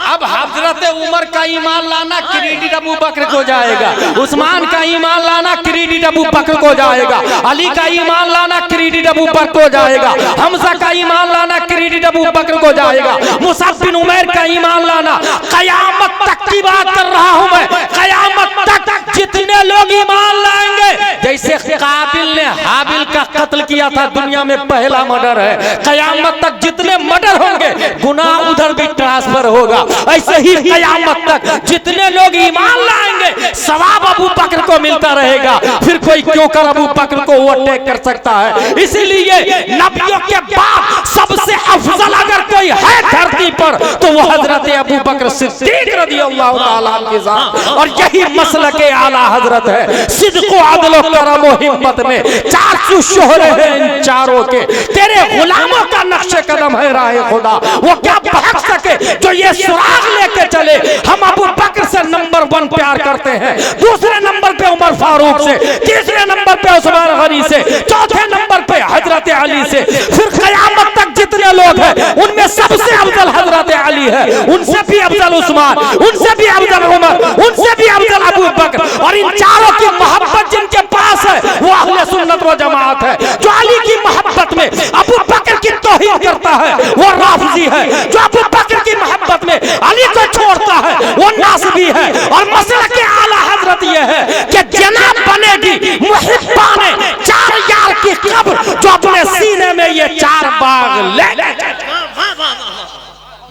अब हजरत उमर का ईमान लाना क्रेडिट अबू बकर को जाएगा, उस्मान का ईमान लाना क्रेडिट अबू बकर को जाएगा, अली का ईमान लाना क्रेडिट अबू बकर को जाएगा, हमजा का ईमान लाना क्रेडिट अबू बकर को जाएगा, मुसअब बिन उमैर का ईमान लाना। कयामत तक की बात कर रहा हूं मैं, कयामत तक जितने लोग ईमान लाएंगे, जैसे काबिल ने हाबिल का कत्ल किया था, दुनिया में पहला मर्डर है, कयामत तक जितने मर्डर होंगे गुनाह उधर भी ट्रांसफर होगा। ऐसे ही कयामत तक जितने लोग ईमान लाएंगे सवाब अबू बकर को मिलता रहेगा। फिर कोई क्यों कर अबू बकर को ओवरटेक कर सकता है। इसीलिए नबियों के बाद सबसे अफजल अगर कोई है धरती पर तो वो हजरत अबू बकर सिद्दीक रज़ियल्लाहु ताला अन्हु के। और यही मसलक आला हजरत है। सिद्क़ व अदल व करम व हिम्मत में 400 शोहरे हैं इन चारों के। तेरे गुलामों का नक्शे कदम है राह खुदा, वो क्या भाग सके जो ये सुराग लेके चले। हम अबू बकर से नंबर 1 प्यार करते हैं, दूसरे नंबर पे उमर फारूक से, तीसरे नंबर पे उस्मान गनी से, चौथे नंबर पे हजरत अली से। फिर कयामत तक जितने लोग हैं उनमें सबसे अफजल हजरत अली है, उनसे भी अफजल उस्मान, उनसे भी अफजल उमर, उनसे भी अफजल अबू बकर। और इन चारों की मोहब्बत जिनके पास है वो अहले सुन्नत व जमात है। जो अली की मोहब्बत में अबू बकर की तौहीन करता है वो राफिजी है, जो अबू बकर की मोहब्बत में अली को छोड़ता है वो नासबी है। और मसला के आला हजरत ये है कि जनाब बनेगी मुहिब्बाने 4 यार की कब्र जो अपने सीने में ये 4 बाग ले।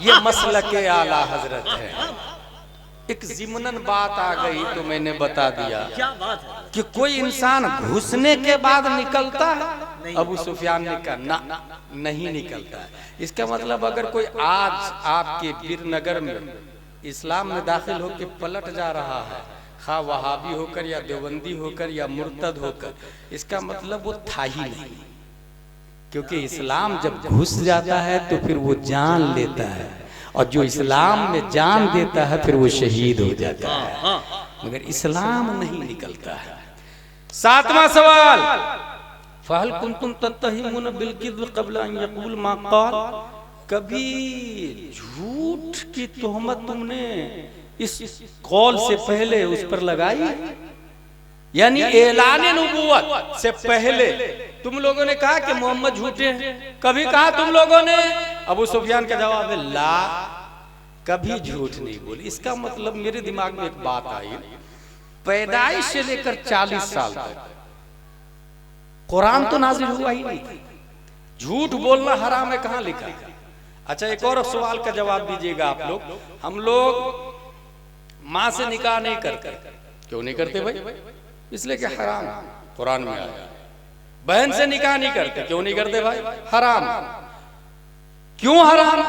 ये मसला के आला हजरत है। एक ज़िमनन बात आ गई तो मैंने बता दिया। क्या बात है कि कोई इंसान घुसने के बाद निकलता है, अबू सुफियान ने कहा ना नहीं निकलता है। इसका मतलब अगर कोई आज आपके वीरनगर में इस्लाम में दाखिल होकर पलट जा रहा है, खा वहाबी होकर या देवबंदी होकर या मुर्तद होकर, इसका मतलब वो था ही नहीं। क्योंकि इस्लाम जब घुस जाता है तो फिर वो जान लेता है, और जो इस्लाम में जान देता है फिर वो शहीद हो जाता है, मगर इस्लाम नहीं निकलता है। 7वां सवाल, फहल कुंतुम तत्तहिमुन बिल किज़्ब क़ब्ल अन यक़ूल मा क़ाल। कभी झूठ की तोहमत तुमने इस कौल से पहले उस पर लगाई, यानी ऐलान नबूवत से पहले तुम लोगों ने कहा कि मोहम्मद झूठे हैं? कभी कहा तुम लोगों ने? अबू सुफियान का जवाब है ला, कभी झूठ नहीं बोली। इसका मतलब मेरे दिमाग में एक बात आई, पैदाइश से लेकर 40 साल तक कुरान तो नाजिल हुआ ही नहीं, झूठ बोलना हराम है, कहां लिखा है? अच्छा, एक और सवाल का जवाब दीजिएगा आप लोग। हम लोग माँ से निकाह नहीं करते, क्यों नहीं करते भाई? इसलिए कि हराम, कुरान में आया। बहन से निकाह नहीं करते, क्यों नहीं करते भाई? हराम। क्यों हराम?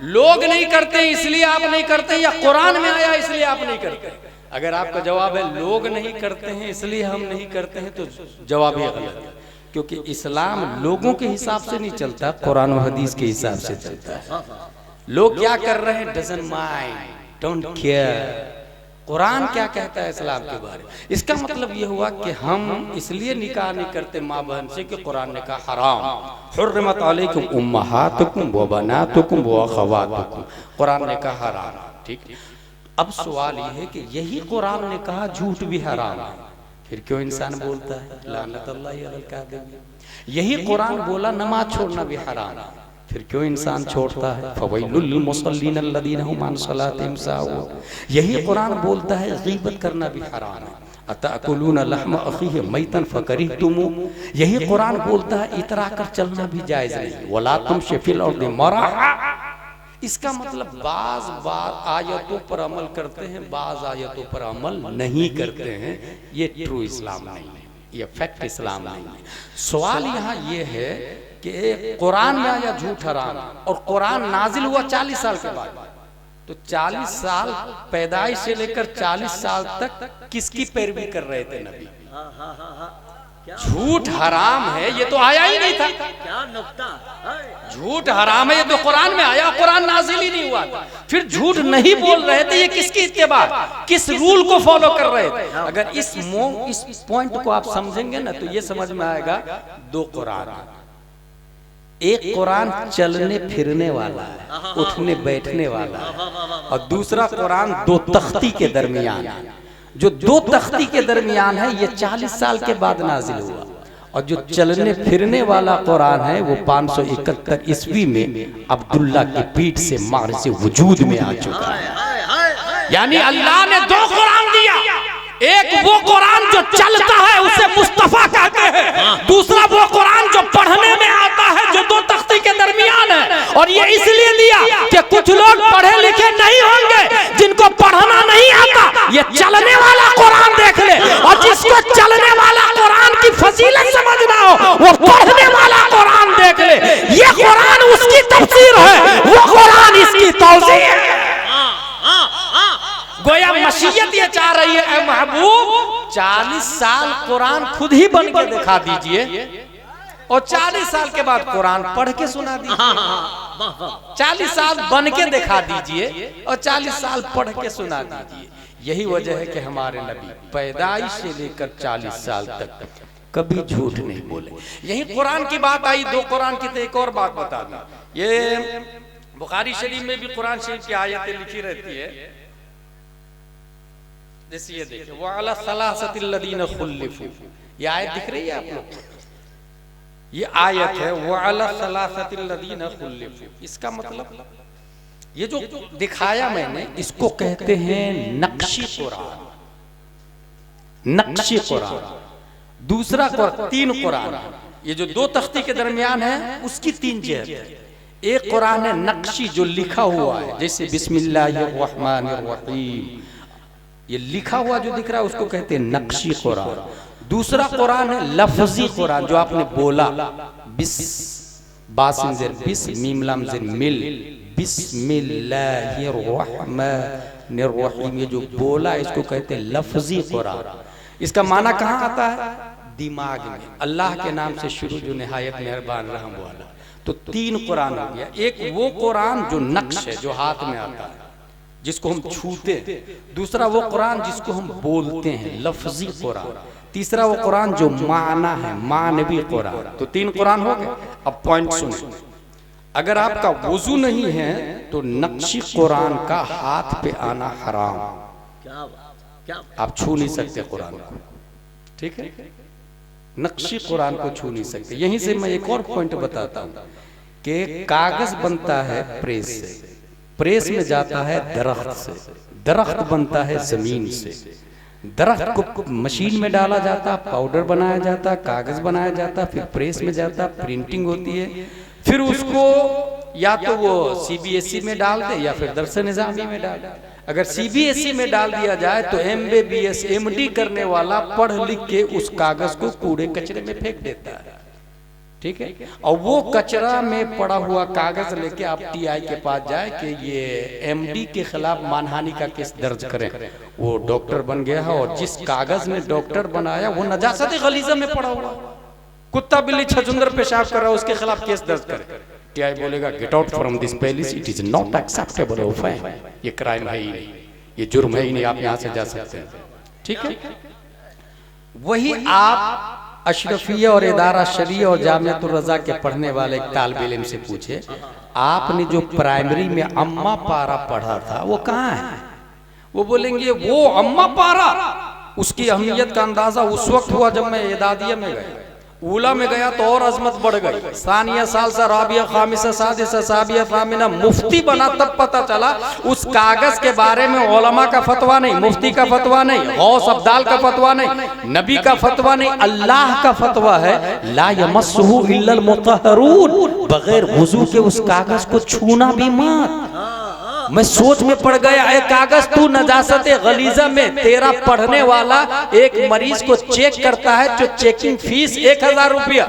लोग नहीं करते इसलिए आप नहीं करते, या कुरान में आया इसलिए आप नहीं करते? अगर आपका जवाब है लोग नहीं करते हैं इसलिए हम नहीं करते हैं, तो जवाब ही गलत है। क्योंकि इस्लाम लोगों के हिसाब से नहीं चलता, कुरान और हदीस के हिसाब से चलता है। लोग क्या कर रहे हैं, doesn't mind, don't care. Quran क्या कहता है इस्लाम के बारे में? इसका मतलब ये हुआ कि हम इसलिए निकाह नहीं करते माँ बहन से कि कुरान ने कहा हराम, हुर्रिमत अलैकुम उम्महातुकुम व बनातुकुम व अखवातुकुम, कुरान ने कहा हराम। ठीक, अब सवाल ये है कि यही कुरान ने कहा झूठ भी हराम है, फिर क्यों इंसान बोलता है? लानतुल्लाहि अलल काज़िबीन। यही कुरान बोला नमाज छोड़ना भी हराम है, फिर क्यों इंसान छोड़ता है? फवैलुल लिल मुसल्लीन अल्लज़ीना हुम अन सलातिहिम साहून। यही कुरान बोलता है गीबत करना भी हराम है, अतअकुलून लहम अखीहि मैतन फकरिहतुमू। यही कुरान बोलता है इतरा कर चलना भी जायज नहीं, वला तुमशी फिल अर्दि मरहा। इसका मतलब बाज आयतों पर अमल करते हैं, बाज आयतों पर अमल नहीं करते हैं। ये ट्रू इस्लाम नहीं है, ये फैक्ट इस्लाम नहीं है। सवाल यहाँ ये है कि कुरान में आया झूठ हराम, और कुरान नाजिल हुआ 40 साल के बाद, तो 40 साल पैदाइश से लेकर 40 साल तक किसकी पैरवी कर रहे थे नबी? झूठ हराम है ये तो आया ही नहीं था। क्या नुक्ता, झूठ हराम है ये तो कुरान में आया, कुरान नाजिल ही नहीं हुआ था। फिर झूठ नहीं बोल रहे थे, ये किसकी इत्तेबा, किस रूल को फॉलो कर रहे थे? अगर इस पॉइंट को आप समझेंगे ना तो ये समझ में आएगा दो कुरान। एक कुरान चलने फिरने वाला है, उठने बैठने वाला है, और दूसरा कुरान दो तख्ती के दरमियान है। जो दो तख्ती के दरमियान है ये 40 साल के बाद नाजिल हुआ, और जो चलने फिरने वाला कुरान है वो 571 ईस्वी में अब्दुल्ला की पीठ से मार से वजूद में आ चुका है। यानी अल्लाह ने दो कुरान दिया, एक वो कुरान जो चलता है उसे मुस्तफा कहते हैं, दूसरा वो कुरान जो पढ़ने में आता है जो दो तख्ती के दरमियान है। और ये इसलिए दिया कि कुछ लोग पढ़े लिखे नहीं होंगे, जिनको पढ़ना नहीं आता, ये चलने वाला कुरान देख ले, और जिसको चलने वाला कुरान की फजीलत समझना हो वो पढ़ने वाला कुरान देख ले। ये कुरान उसकी तफसीर है, वो कुरान इसकी तौसीर है। गोया मशीयत ये चाह रही है, ए महबूब 40 साल कुरान खुद ही बन के दिखा दीजिए, और 40 साल के बाद कुरान पढ़ के सुना दीजिए। 40 साल बन के दिखा दीजिए और 40 साल पढ़ के सुना दीजिए। यही वजह है कि हमारे नबी पैदाइश से लेकर 40 साल तक कभी झूठ नहीं बोले। यही कुरान की बात आई, दो कुरान की। तो एक और बात बता दूं, ये बुखारी शरीफ में भी कुरान शरीफ की आयतें लिखी रहती है। जैसे ये देखिए, वअला सलासतिल लदीना खुल्लिफू, ये आयत दिख रही है आप लोग? ये आयत है वअला सलासतिल लदीना खुल्लिफू। इसका मतलब ये जो दिखाया मैंने, इसको कहते हैं नक्शी कुरान। नक्शी कुरान। दूसरा कुरान, 3 कुरान, ये जो दो तख्ती के दरमियान है उसकी 3 जिहत है। एक कुरान है नक्शी जो लिखा हुआ है, जैसे बिस्मिल्लाहिर्रहमानिर्रहीम, ये लिखा हुआ जो दिख रहा है उसको कहते हैं नक्शी कुरान। दूसरा कुरान है लफ्जी कुरान, जो आपने बोला, बिस बासिन ज़ेर बिस मीम लाम ज़ेर मिल बिस्मिल्लाहिर्रहमानिर्रहीम, ये जो बोला इसको कहते हैं लफ्जी कुरान। इसका माना कहाँ आता है? दिमाग में। अल्लाह के नाम से शुरू जो निहायत मेहरबान रहम वाला। तो 3 कुरान हो गया। एक वो कुरान जो नक्श है, जो हाथ में आता है, जिसको हम छूते हैं। दूसरा वो कुरान जिसको हम बोलते हैं, लफ्जी कुरान। तीसरा वो कुरान जो माना है, मानवी कुरान। तो 3 कुरान हो गए। अब पॉइंट सुनो, अगर आपका वुजू नहीं है तो नक्शी कुरान का हाथ पे आना हराम। क्या आप छू नहीं सकते कुरान को, ठीक है? नक्शी कुरान को छू नहीं सकते। यहीं से मैं एक और पॉइंट बताता हूँ कि कागज बनता है प्रेस से, प्रेस में जाता है दरख्त से, दरख्त बनता है जमीन से, दरख्त को मशीन में डाला जाता, पाउडर बनाया जाता, कागज बनाया जाता, फिर प्रेस में जाता, प्रिंटिंग होती है, फिर उसको या तो वो CBSE में डाल दे या फिर दरस निजामी में डाल दे। अगर CBSE में डाल दिया जाए तो MBBS MD करने वाला पढ़ लिख के उस कागज को कूड़े कचरे में फेंक देता है, ठीक है? और वो कचरा में पड़ा हुआ कागज लेके आप TI के पास जाए कि ये MD के खिलाफ मानहानि का केस दर्ज करें, वो डॉक्टर बन गया है, और जिस कागज ने डॉक्टर बनाया वो नजासत गलीजा में पड़ा हुआ, कुत्ता बिल्ली छछुंदर पेशाब कर रहा है, उसके खिलाफ केस दर्ज करें। TI बोलेगा get out from this palace, it is not acceptable offence, ये क्राइम है ही नहीं, ये जुर्म है ही नहीं, आप यहाँ से जा सकते हैं, ठीक है? वही आप अशरफिया और इदारा शरिया और जामियातुर रज़ा के पढ़ने वाले एक तालिब इल्म से पूछे, आपने जो प्राइमरी में अम्मा पारा पढ़ा था वो कहाँ है? वो बोलेंगे वो अम्मा पारा, उसकी अहमियत का अंदाजा उस वक्त हुआ जब मैं एदादिया में गया, ऊला में गया तो और अजमत बढ़ गई। सानिया सालसा राबिया खामिसा सादिसा साबिया फामिना मुफ्ती बना तब पता चला उस कागज के बारे में उलमा का फतवा नहीं, मुफ्ती का फतवा नहीं, गौस अब्दाल का फतवा नहीं, नबी का फतवा नहीं, अल्लाह का फतवा है ला यमस्सुहु इल्लल मुतहहरून, बगैर वुजू के उस कागज को छूना भी मत। मैं सोच में पड़ गया, ए कागज तू नजासत गलीजा में, तेरा पढ़ने वाला एक मरीज को चेक करता है जो चेकिंग फीस 1000 रुपया,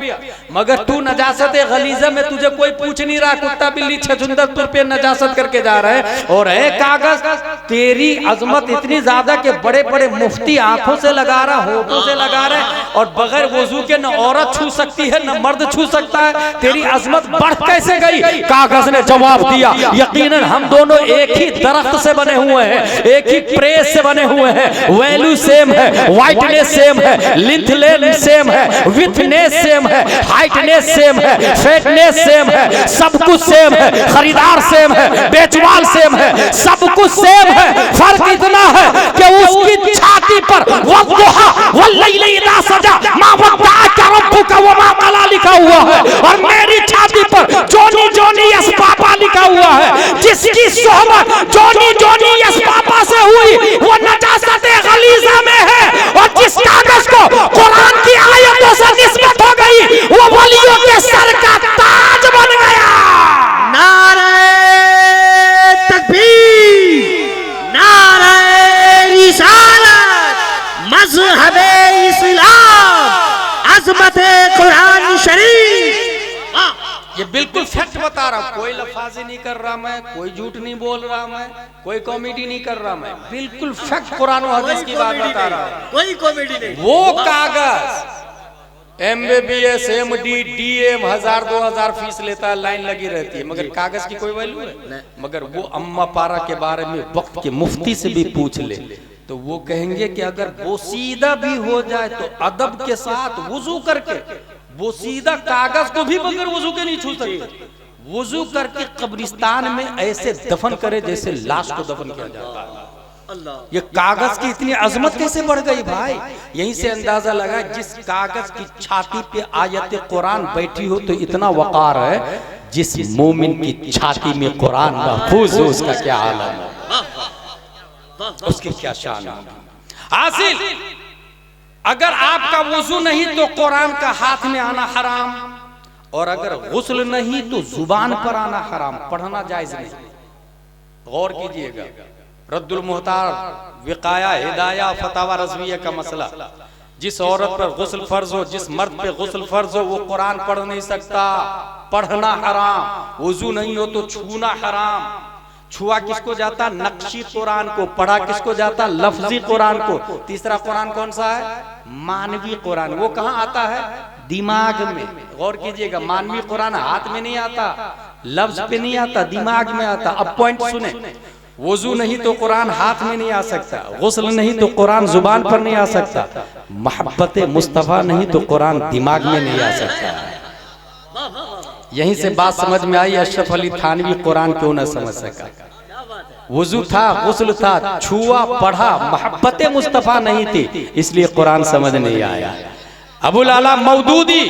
मगर तू नजासत गलीजा में तुझे कोई पूछ नहीं रहा, कुत्ता बिल्ली छछुंदर तुर पे नजासत करके जा रहे हैं। और ए कागज तेरी अजमत इतनी ज्यादा कि बड़े बड़े मुफ्ती आंखों से लगा रहा, होठों से लगा रहे, और बगैर वजू के न औरत छू सकती है न मर्द छू सकता है, तेरी अजमत बढ़ कैसे गई? कागज ने जवाब दिया, यकीनन हम दोनों एक ही दरख्त से बने हुए हैं, एक ही प्रेस से बने हुए हैं, वैल्यू सेम है, वाइटनेस सेम है, लिंथनेस सेम है, विथनेस सेम है, हाइटनेस सेम है, फेटनेस सेम है, सब कुछ सेम है, खरीदार सेम है, बेचवाल सेम है, सब कुछ सेम है। फर्क इतना है कि उसकी छाती पर वद्दुहा वल्लैलि इज़ा सजा मा वद्दअका रब्बुका वमा क़ला लिखा हुआ है, और मेरी छाती पर जोनी जोनी यस पापा लिखा हुआ है। जिसकी सोहबत जोनी जोनी यस पापा से हुई वो नजासत गलीजा में है, और जिस कागज को कुरान की आयतों से निस्बत हो गई वो वलियों के सर का ताज बन गया। नारे तकबीर, नारे रिसालत, मज़हबे इस्लाम, अज़मते कुरान शरीफ। ये बिल्कुल फैक्ट बता रहा हूँ, कोई लफाजी नहीं कर रहा मैं, कोई झूठ नहीं बोल रहा मैं, कोई कॉमेडी नहीं कर रहा मैं, बिल्कुल फैक्ट कुरान और हदीस की बात बता रहा हूँ। कोई कॉमेडी नहीं। वो कागज MBBS MD DM 1000-2000 फीस लेता है, लाइन लगी रहती है, मगर कागज की कोई वैल्यू है? मगर वो अम्मा पारा के बारे में वक्त के मुफ्ती से भी पूछ ले तो वो कहेंगे कि अगर बोसीदा भी हो जाए तो अदब के साथ वुजू करके, बोसीदा कागज को भी बगैर वुजू के नहीं छू सकते, वुजू करके कब्रिस्तान में ऐसे दफन करे जैसे लाश को दफन किया जाता है। ये कागज की इतनी अजमत कैसे बढ़ गई भाई? यहीं से अंदाजा लगा, जिस कागज की छाती पे आयत कुरान बैठी हो तो इतना वकार है, जिस मोमिन की छाती में कुरान महफूज हो उसका क्या हाल है, उसकी क्या शान है। हासिल, अगर आपका वुजू नहीं तो कुरान का हाथ में आना हराम, और अगर गुस्ल नहीं तो जुबान पर आना हराम, पढ़ना जायज नहीं। गौर कीजिएगा, रद्दुल मुहतार, विकाया, हिदाया, फतावा रज़विया का मसला, जिस औरत पर गुस्ल फर्ज हो, जिस मर्द पे गुस्ल फर्ज हो, वो कुरान पढ़ नहीं सकता, पढ़ना हराम। वुजू नहीं हो तो छूना हराम। छुआ किसको जाता? नक्शी कुरान को। पढ़ा किसको जाता? लफ्जी कुरान को। तीसरा कुरान कौन सा है? मानवी कुरान। वो कहाँ आता है? दिमाग में। गौर कीजिएगा, मानवी कुरान हाथ में नहीं आता, लफ्ज पे नहीं आता, दिमाग में आता। अब पॉइंट सुने, वुजू नहीं तो कुरान हाथ में नहीं आ सकता, गुस्ल नहीं तो कुरान जुबान पर नहीं आ सकता, मोहब्बत मुस्तफा नहीं तो कुरान दिमाग में नहीं आ सकता। यहीं से बात समझ में आई, अशरफ अली थानवी कुरान क्यों न समझ सका। वुजू था, गुस्ल था, छुआ, पढ़ा, मोहब्बत मुस्तफा नहीं थी, इसलिए कुरान समझ नहीं आया। अबुल आला मौदूदी,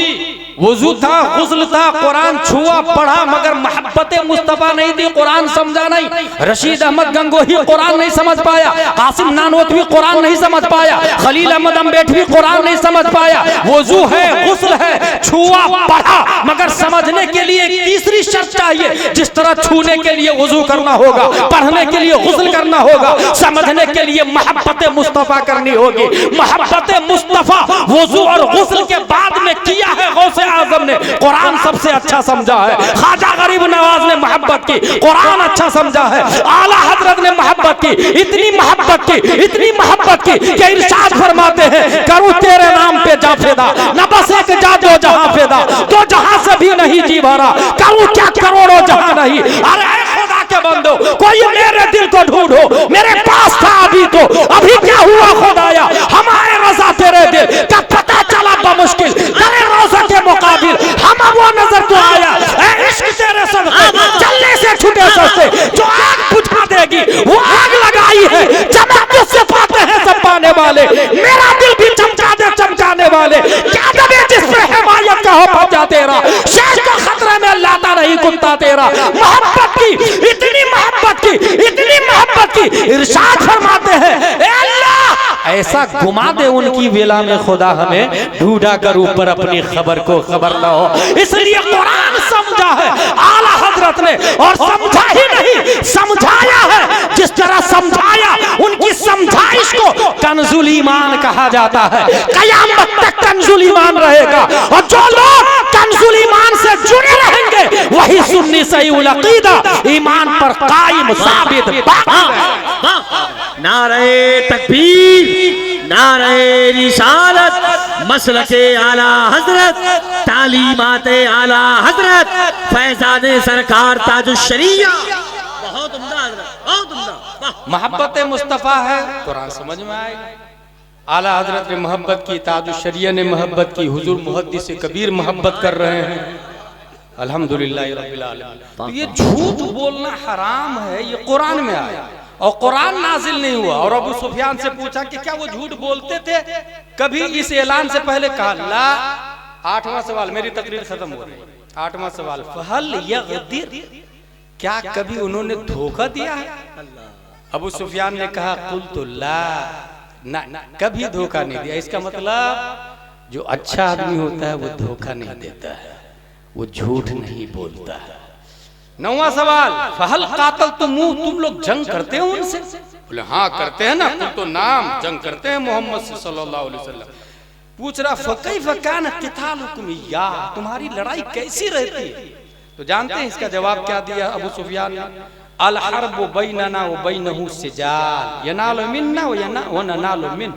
वुजू था, गुस्ल था, कुरान छुआ, पढ़ा, मगर मोहब्बत मुस्तफा नहीं थी, कुरान समझा नहीं। रशीद अहमद गंगोही कुरान नहीं समझ पाया, कासिम नानोतवी कुरान नहीं समझ पाया, खलील अहमद अम्बेडवी कुरान नहीं समझ पाया। वुजू है, गुस्ल है, छुआ, पढ़ा, मगर समझने के लिए एक तीसरी शर्त चाहिए। जिस तरह छूने के लिए वुजू करना होगा, पढ़ने के लिए गुस्ल करना होगा, समझने के लिए मोहब्बत मुस्तफा करनी होगी। मोहब्बत मुस्तफा वुजू और गुस्ल के बाद में किया है गौसे आजम ने, कुरान सबसे अच्छा समझा है। ख्वाजा गरीब नवाज ने मोहब्बत की, कुरान अच्छा समझा है। आला हजरत ने मोहब्बत की, इतनी मोहब्बत की, इतनी मोहब्बत की कि इरशाद फरमाते हैं, करूं तेरे नाम पे जा फिदा, न बस एक जा दो जहां फिदा, दो जहां से भी नहीं जी भरा, करूं क्या करोड़ों जहां नहीं। अरे खुदा के बंदो, कोई मेरे दिल को ढूंढो, मेरे पास था अभी तो, अभी क्या हुआ खुदाया, हमारे रजा तेरे दिल का पता चला बमुश्किल, तेरे रोज़ा के मुकाबिल हम वो नजर तो आया, इश्क तेरे सदक़े चलने से छूटे सस्ते, जो आग बुझा देगी वो आग लगाई है, चमक तुझसे पाते हैं सब पाने वाले, मेरा दिल भी चमका दे चमकाने वाले, क्या दबे जिससे है तेरा, शेर को खतरे में लाता नहीं कुत्ता तेरा। मोहब्बत की इतनी मोहब्बत की इतनी मोहब्बत की, इरशाद फरमाते हैं ए अल्लाह ऐसा घुमा दे उनकी वेला में खुदा हमें ढूंढा कर ऊपर अपनी खबर को खबर न हो। इसलिए कुरान समझा है आला हजरत ने, और समझा ही नहीं समझाया है। जिस तरह समझाया उनकी समझाइश को कंजुल ईमान कहा जाता है। कयामत तक कंजुल ईमान रहेगा, और जो लोग कंजुल ईमान से जुड़े रहेंगे वही सुन्नी सही उल अकीदा ईमान पर कायम साबित नारे तकबीर, नारे रिसालत, मसलके आला हजरत, तालीमाते आला हजरत, फैजाने सरकार ताजुश्शरिया। बहुत उम्दा हजरत, बहुत उम्दा। मोहब्बत मुस्तफ़ा है, कुरान समझ में आएगा। आला हजरत ने मोहब्बत की, ताजुश्शरिया ने मोहब्बत की, हुजूर मुहद्दिस कबीर मोहब्बत कर रहे हैं। अल्हम्दुलिल्लाह रब्बिल आलमीन। तो ये झूठ बोलना हराम है, ये कुरान में आया और कुरान नाजिल नहीं हुआ। और अबू सुफियान से पूछा कि क्या वो झूठ बोलते थे कभी इस ऐलान से पहले? कहा ला। 8वां सवाल, मेरी तकरीर खत्म हो रही है। 8वां सवाल, फहल यगदिर, क्या कभी उन्होंने धोखा दिया है? अबू सुफियान ने कहा कुल तो ला, ना कभी धोखा नहीं दिया। इसका मतलब जो अच्छा आदमी होता है वो धोखा नहीं देता है, वो झूठ नहीं बोलता है। 9वां सवाल, फहल कातल तुम लोग जंग करते हो उनसे? बोले हाँ करते हैं ना, कुल तो नाम जंग करते हैं मोहम्मद सल्लल्लाहु अलैहि वसल्लम। पूछ रहा फकैफ कान क़ितालुकुम या, तुम्हारी लड़ाई कैसी रहती है? तो जानते हैं इसका जवाब क्या दिया अबू सुफियान ने? अल हर्बु बैनना व बैनहु सिजाल यनालु मिन्ना व ननालु मिन।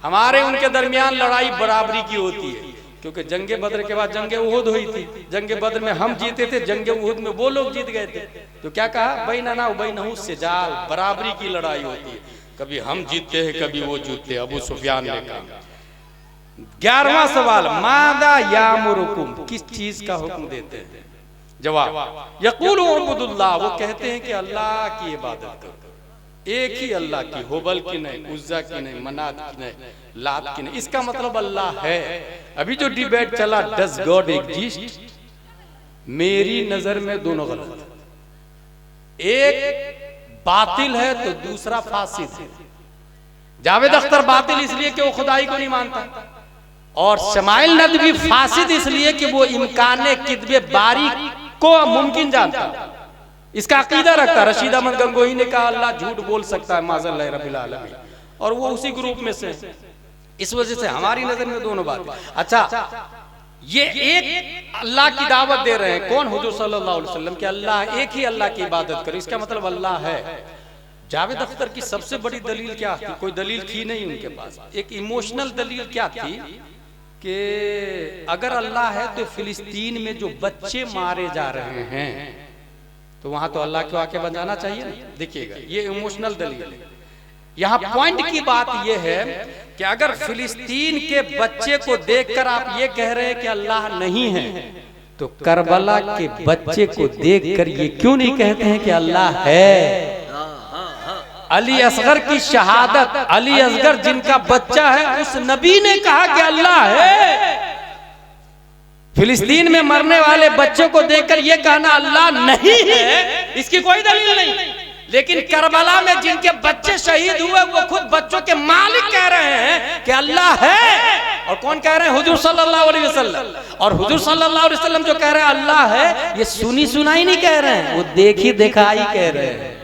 हमारे उनके दरमियान लड़ाई बराबरी की होती है, क्योंकि जंगे बद्र के बाद जंगे उहुद हुई थी। जंगे बद्र में हम जीते थे, जंगे उहुद में वो लोग जीत गए थे। तो क्या कहा? बैनना व बैनहु सिजाल, बराबरी की लड़ाई होती है, कभी हम जीतते हैं कभी वो जीतते हैं। अबू सुफियान ने कहा। 11वां सवाल, मादा यामुरुकुम, किस चीज का हुक्म देते हैं? जवाब, यक़ूलु उबुदुल्लाह, वो कहते हैं कि अल्लाह की इबादत करो, एक ही अल्लाह की, होबल की नहीं, उज्जा की नहीं, मनात की नहीं, लात की नहीं। इसका मतलब अल्लाह है। अभी जो डिबेट चला डज गॉड एग्जिस्ट, मेरी नजर में दोनों गलत। एक बातिल है तो दूसरा फासिद है। जावेद अख्तर बातिल इसलिए कि वो खुदाई को नहीं मानता, और शमाइल नदवी फासिद इसलिए कि वो इम्कान किद्बे बारी को मुमकिन जानता, इसका अकीदा रखता। रशीद अहमद गंगोही ने कहा अल्लाह झूठ बोल सकता है माज़अल्लाह रब्बिल आलमीन, और वो उसी ग्रुप में से। इस वजह से हमारी नजर में दोनों बातें। अच्छा, ये एक अल्लाह की दावत दे रहे हैं, कौन? हुजूर सल्लल्लाहु अलैहि वसल्लम, कि अल्लाह एक ही अल्लाह की इबादत करो, इसका मतलब अल्लाह है। जावेद अख्तर की सबसे बड़ी दलील क्या थी? कोई दलील थी नहीं उनके पास। एक इमोशनल दलील क्या थी कि अगर अल्लाह है तो फिलिस्तीन में जो बच्चे मारे जा रहे हैं तो वहां तो अल्लाह को आके बचाना चाहिए ना। देखिएगा, ये इमोशनल दलील है। यहाँ पॉइंट की बात यह है कि अगर फिलिस्तीन के बच्चे को देखकर आप ये कह रहे हैं कि अल्लाह नहीं है, तो करबला के बच्चे को देखकर ये क्यों नहीं कहते हैं कि अल्लाह है? अली असगर की शहादत, अली असगर जिनका बच्चा है, उस नबी ने कहा कि अल्लाह है। फिलिस्तीन में मरने वाले बच्चों को देखकर यह कहना अल्लाह नहीं है, इसकी कोई दलील नहीं। लेकिन करबला में जिनके बच्चे शहीद हुए वो खुद बच्चों के मालिक कह रहे हैं कि अल्लाह है। और कौन कह रहे हैं? हुजूर सल्लल्लाहु अलैहि वसल्लम। और हुजूर सल्लल्लाहु अलैहि वसल्लम जो कह रहे हैं अल्लाह है, ये सुनी सुनाई नहीं कह रहे हैं, वो देखी दिखाई कह रहे हैं,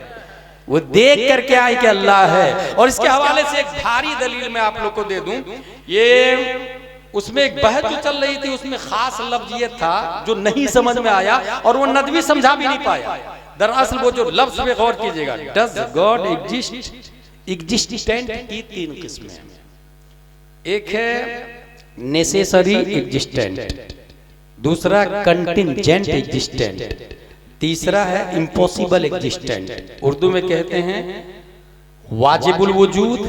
वो देख करके आई कि अल्लाह है। और इसके हवाले से एक भारी दलील मैं आप लोग को दे दूं। ये उसमें एक बहस जो चल रही थी, उसमें खास लफ्ज ये था जो नहीं समझ में आया, और वो नदवी समझा भी नहीं पाया। दरअसल वो जो लफ्ज पे गौर कीजिएगा, डज गॉड एग्जिस्ट, एग्जिस्टेंट की 3 किस्में हैं। एक है नेसेसरी एग्जिस्टेंट, दूसरा कंटिंजेंट एग्जिस्टेंट, तीसरा है इम्पॉसिबल एग्जिस्टेंट। उर्दू में कहते हैं वाजिबुल वजूद,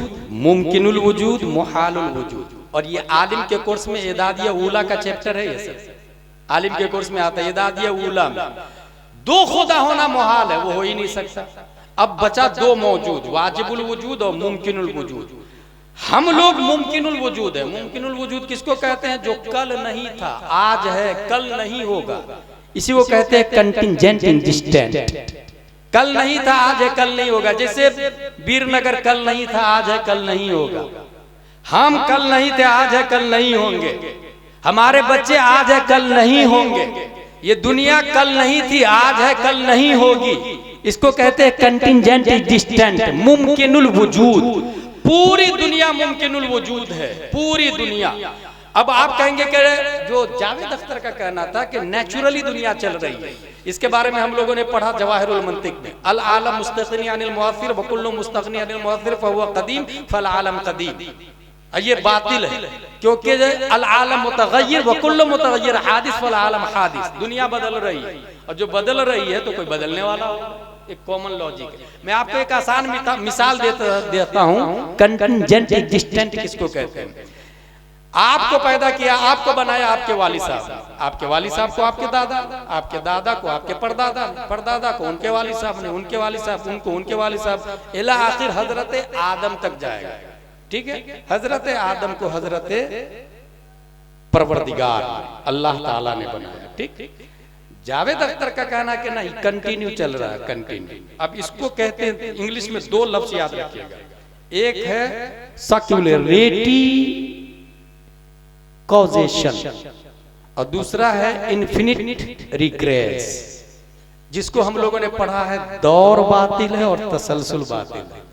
मुमकिनुल वजूद, मुहालुल वजूद। और ये आलिम के कोर्स में एदादिया ऊला का चैप्टर है। ये सब आलिम के कोर्स में आता है। एदादिया ऊला में 2 खुदा होना मुहाल है, वो हो ही नहीं सकता। अब बचा 2 मौजूद, वाजिबुल वजूद और मुमकिनुल वजूद। हम लोग मुमकिनुल वजूद है। मुमकिनुल वजूद किसको कहते हैं? जो कल नहीं था आज है, कल नहीं होगा, इसी को कहते हैं कंटिंजेंट इंजिस्टेंट। कल नहीं था आज है, कल नहीं होगा। जैसे वीरनगर कल नहीं था आज है, कल नहीं होगा। हम कल नहीं थे आज है, कल नहीं होंगे। हमारे बच्चे आज है, कल नहीं होंगे। ये दुनिया कल नहीं थी आज है, कल नहीं होगी। इसको कहते हैं कंटिंजेंट इंजिस्टेंट, मुमकिनुल वजूद। पूरी दुनिया मुमकिनुल वजूद है, पूरी दुनिया। अब आप कहेंगे कि जो जावेद अख्तर का कहना था कि नेचुरली दुनिया चल रही है, इसके बारे में हम लोगों ने पढ़ा जवाहिरुल मंतिक में, अल आलम मुस्तगनी अनिल मुअस्सिर व कुल्लु मुस्तगनी अनिल मुअस्सिर फहुव कदीम फल आलम कदीम। ये बातिल है, क्योंकि अल आलम मुतगय्यर व कुल्लु मुतगय्यर हादिस फल आलम हादिस। दुनिया बदल रही है और जो बदल रही है तो कोई बदलने वाला होगा। एक कॉमन लॉजिक है। मैं आपको एक आसान मिसाल देता हूँ। कंटिंजेंट एग्जिस्टेंट किसको कहते हैं? आपको पैदा किया, आपको बनाया आपके वालिद साहब, आपके वालिद साहब को आपके दादा, आपके दादा को आपके परदादा, परदादा को उनके वालिद साहब ने, उनके वालिद साहब उनको उनके वालिद साहब, इला आखिर हजरत आदम तक जाएगा। ठीक है, हजरत आदम को हजरत परवरदिगार अल्लाह ताला ने बनाया। ठीक, जावेद अख्तर का कहना कि नहीं, कंटिन्यू चल रहा है, कंटिन्यू। अब इसको कहते हैं, इंग्लिश में दो लफ्ज याद रखिएगा, एक है सर्कुलरिटी कॉजेशन और दूसरा है इन्फिनिट रिग्रेस, जिसको हम लोगों ने पढ़ा है दौर बातिल है और तसलसल बातिल है।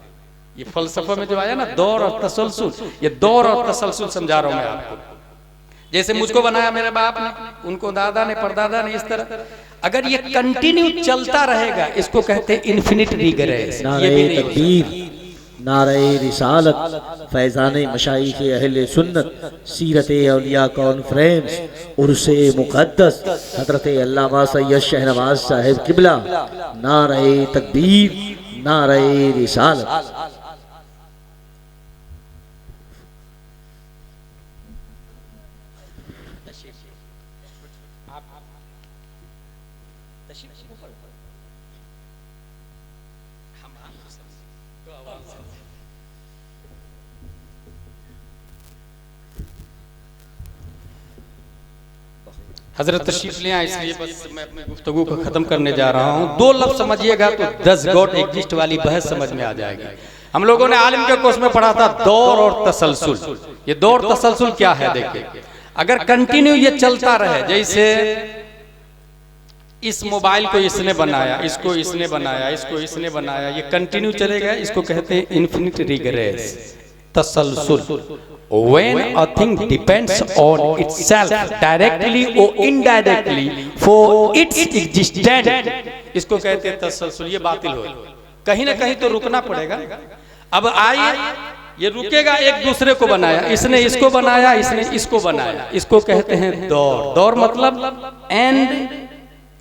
ये फलसफा में जो आया ना, दौर और तसलसल, ये दौर और तसलसल समझा रहा हूं मैं आपको। जैसे मुझको बनाया मेरे बाप ने, उनको दादा ने, परदादा ने, इस तरह अगर ये कंटिन्यू चलता रहेगा, इसको कहते हैं इन्फिनिट रिग्रेस। नारे तकबीर, नारे रिसालत, फैज़ान मशाइख अहले सुन्नत, सीरत औलिया कॉन्फ्रेंस, उर्से मुक़द्दस हज़रत अल्लामा सैयद शहनवाज साहिब किबला, नारे तकबीर, नारे रिसालत। हजरत तशरीफ ले आए, इसलिए बस मैं अपनी गुफ्तगू को खत्म करने जा रहा हूँ। दो लफ्ज समझिएगा तो 10 गॉड एग्जिस्ट वाली बहस समझ में आ जाएगी। हम लोगों ने आलिम के कोर्स में पढ़ा था दौर और तसलसल। ये दौर तसलसल क्या है? देखिए, अगर कंटिन्यू ये चलता रहे, जैसे इस मोबाइल को इसने बनाया, इसको इसने बनाया, इसको इसने बनाया, ये कंटिन्यू चलेगा, इसको कहते हैं इन्फिनिट रिग्रेस, तसलसल। When a thing depends on itself directly or indirectly for its existence, इसको कहते हैं तसलसल। ये बातिल हो, कहीं ना कहीं तो रुकना पड़ेगा। अब आइए, ये रुकेगा, एक दूसरे को बनाया, इसने इसको बनाया, इसने इसको बनाया, इसको कहते हैं दौर। दौर मतलब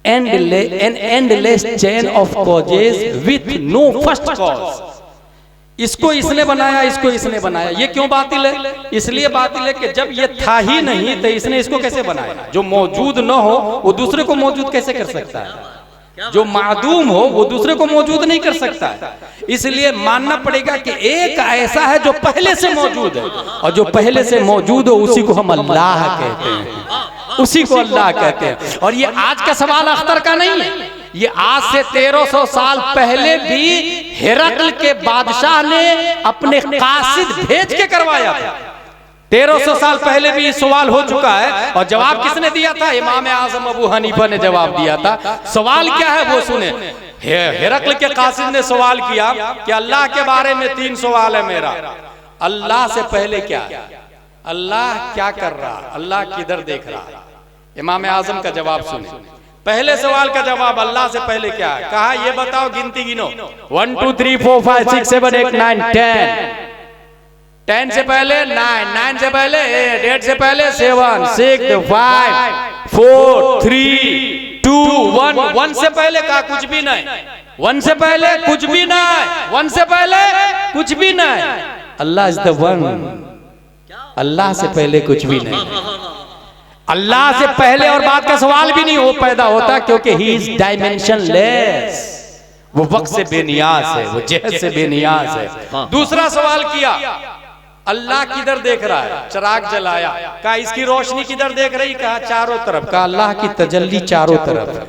endless chain of causes with no first cause। इसको इसने बनाया, इसको इसने बनाया। ये क्यों बातिल है? इसलिए बातिल है कि जब ये था ही नहीं तो इसने इसको कैसे बनाया? जो मौजूद न हो वो दूसरे को मौजूद कैसे कर सकता है? जो मादूम हो वो दूसरे को मौजूद नहीं कर सकता है। इसलिए मानना पड़ेगा कि एक ऐसा है जो पहले से मौजूद है, और जो पहले से मौजूद हो उसी को हम अल्लाह कहते हैं, उसी को अल्लाह कहते हैं। और ये आज का सवाल अख्तर का नहीं है, ये आज से 1300 साल पहले भी हिरकल के बादशाह ने अपने कासिद भेज के करवाया था। 1300 साल पहले भी सवाल हो चुका है, और जवाब किसने दिया था? इमाम आजम अबू हनीफा ने जवाब दिया था। सवाल क्या है वो सुने। हिरकल के कासिद ने सवाल किया कि अल्लाह के बारे में 3 सवाल है मेरा। अल्लाह से पहले क्या है? अल्लाह क्या कर रहा? अल्लाह किधर देख रहा? इमाम आजम का जवाब सुने। पहले सवाल का जवाब अल्लाह से पहले क्या है? कहा ये बताओ, गिनती गिनो, 1 2 3 4 5 6 7 8 9 10। 10 से पहले 9, 9 से पहले 8, 8 से पहले 7 6 5 4 3 2 1। 1 से पहले कहा कुछ भी नहीं, 1 से पहले कुछ भी नहीं, 1 से पहले कुछ भी नहीं। अल्लाह इज द वन, अल्लाह से पहले कुछ भी नहीं। अल्लाह से पहले और बाद का सवाल भी नहीं हो पैदा होता, क्योंकि ही इज डायमेंशनलेस, वो वक्त से बेनियाज है, वो जहद से बेनियाज है। दूसरा सवाल किया अल्लाह किधर देख रहा है? चिराग जलाया, कहा इसकी रोशनी किधर देख रही? कहा चारों तरफ। कहा अल्लाह की तजल्ली चारों तरफ है।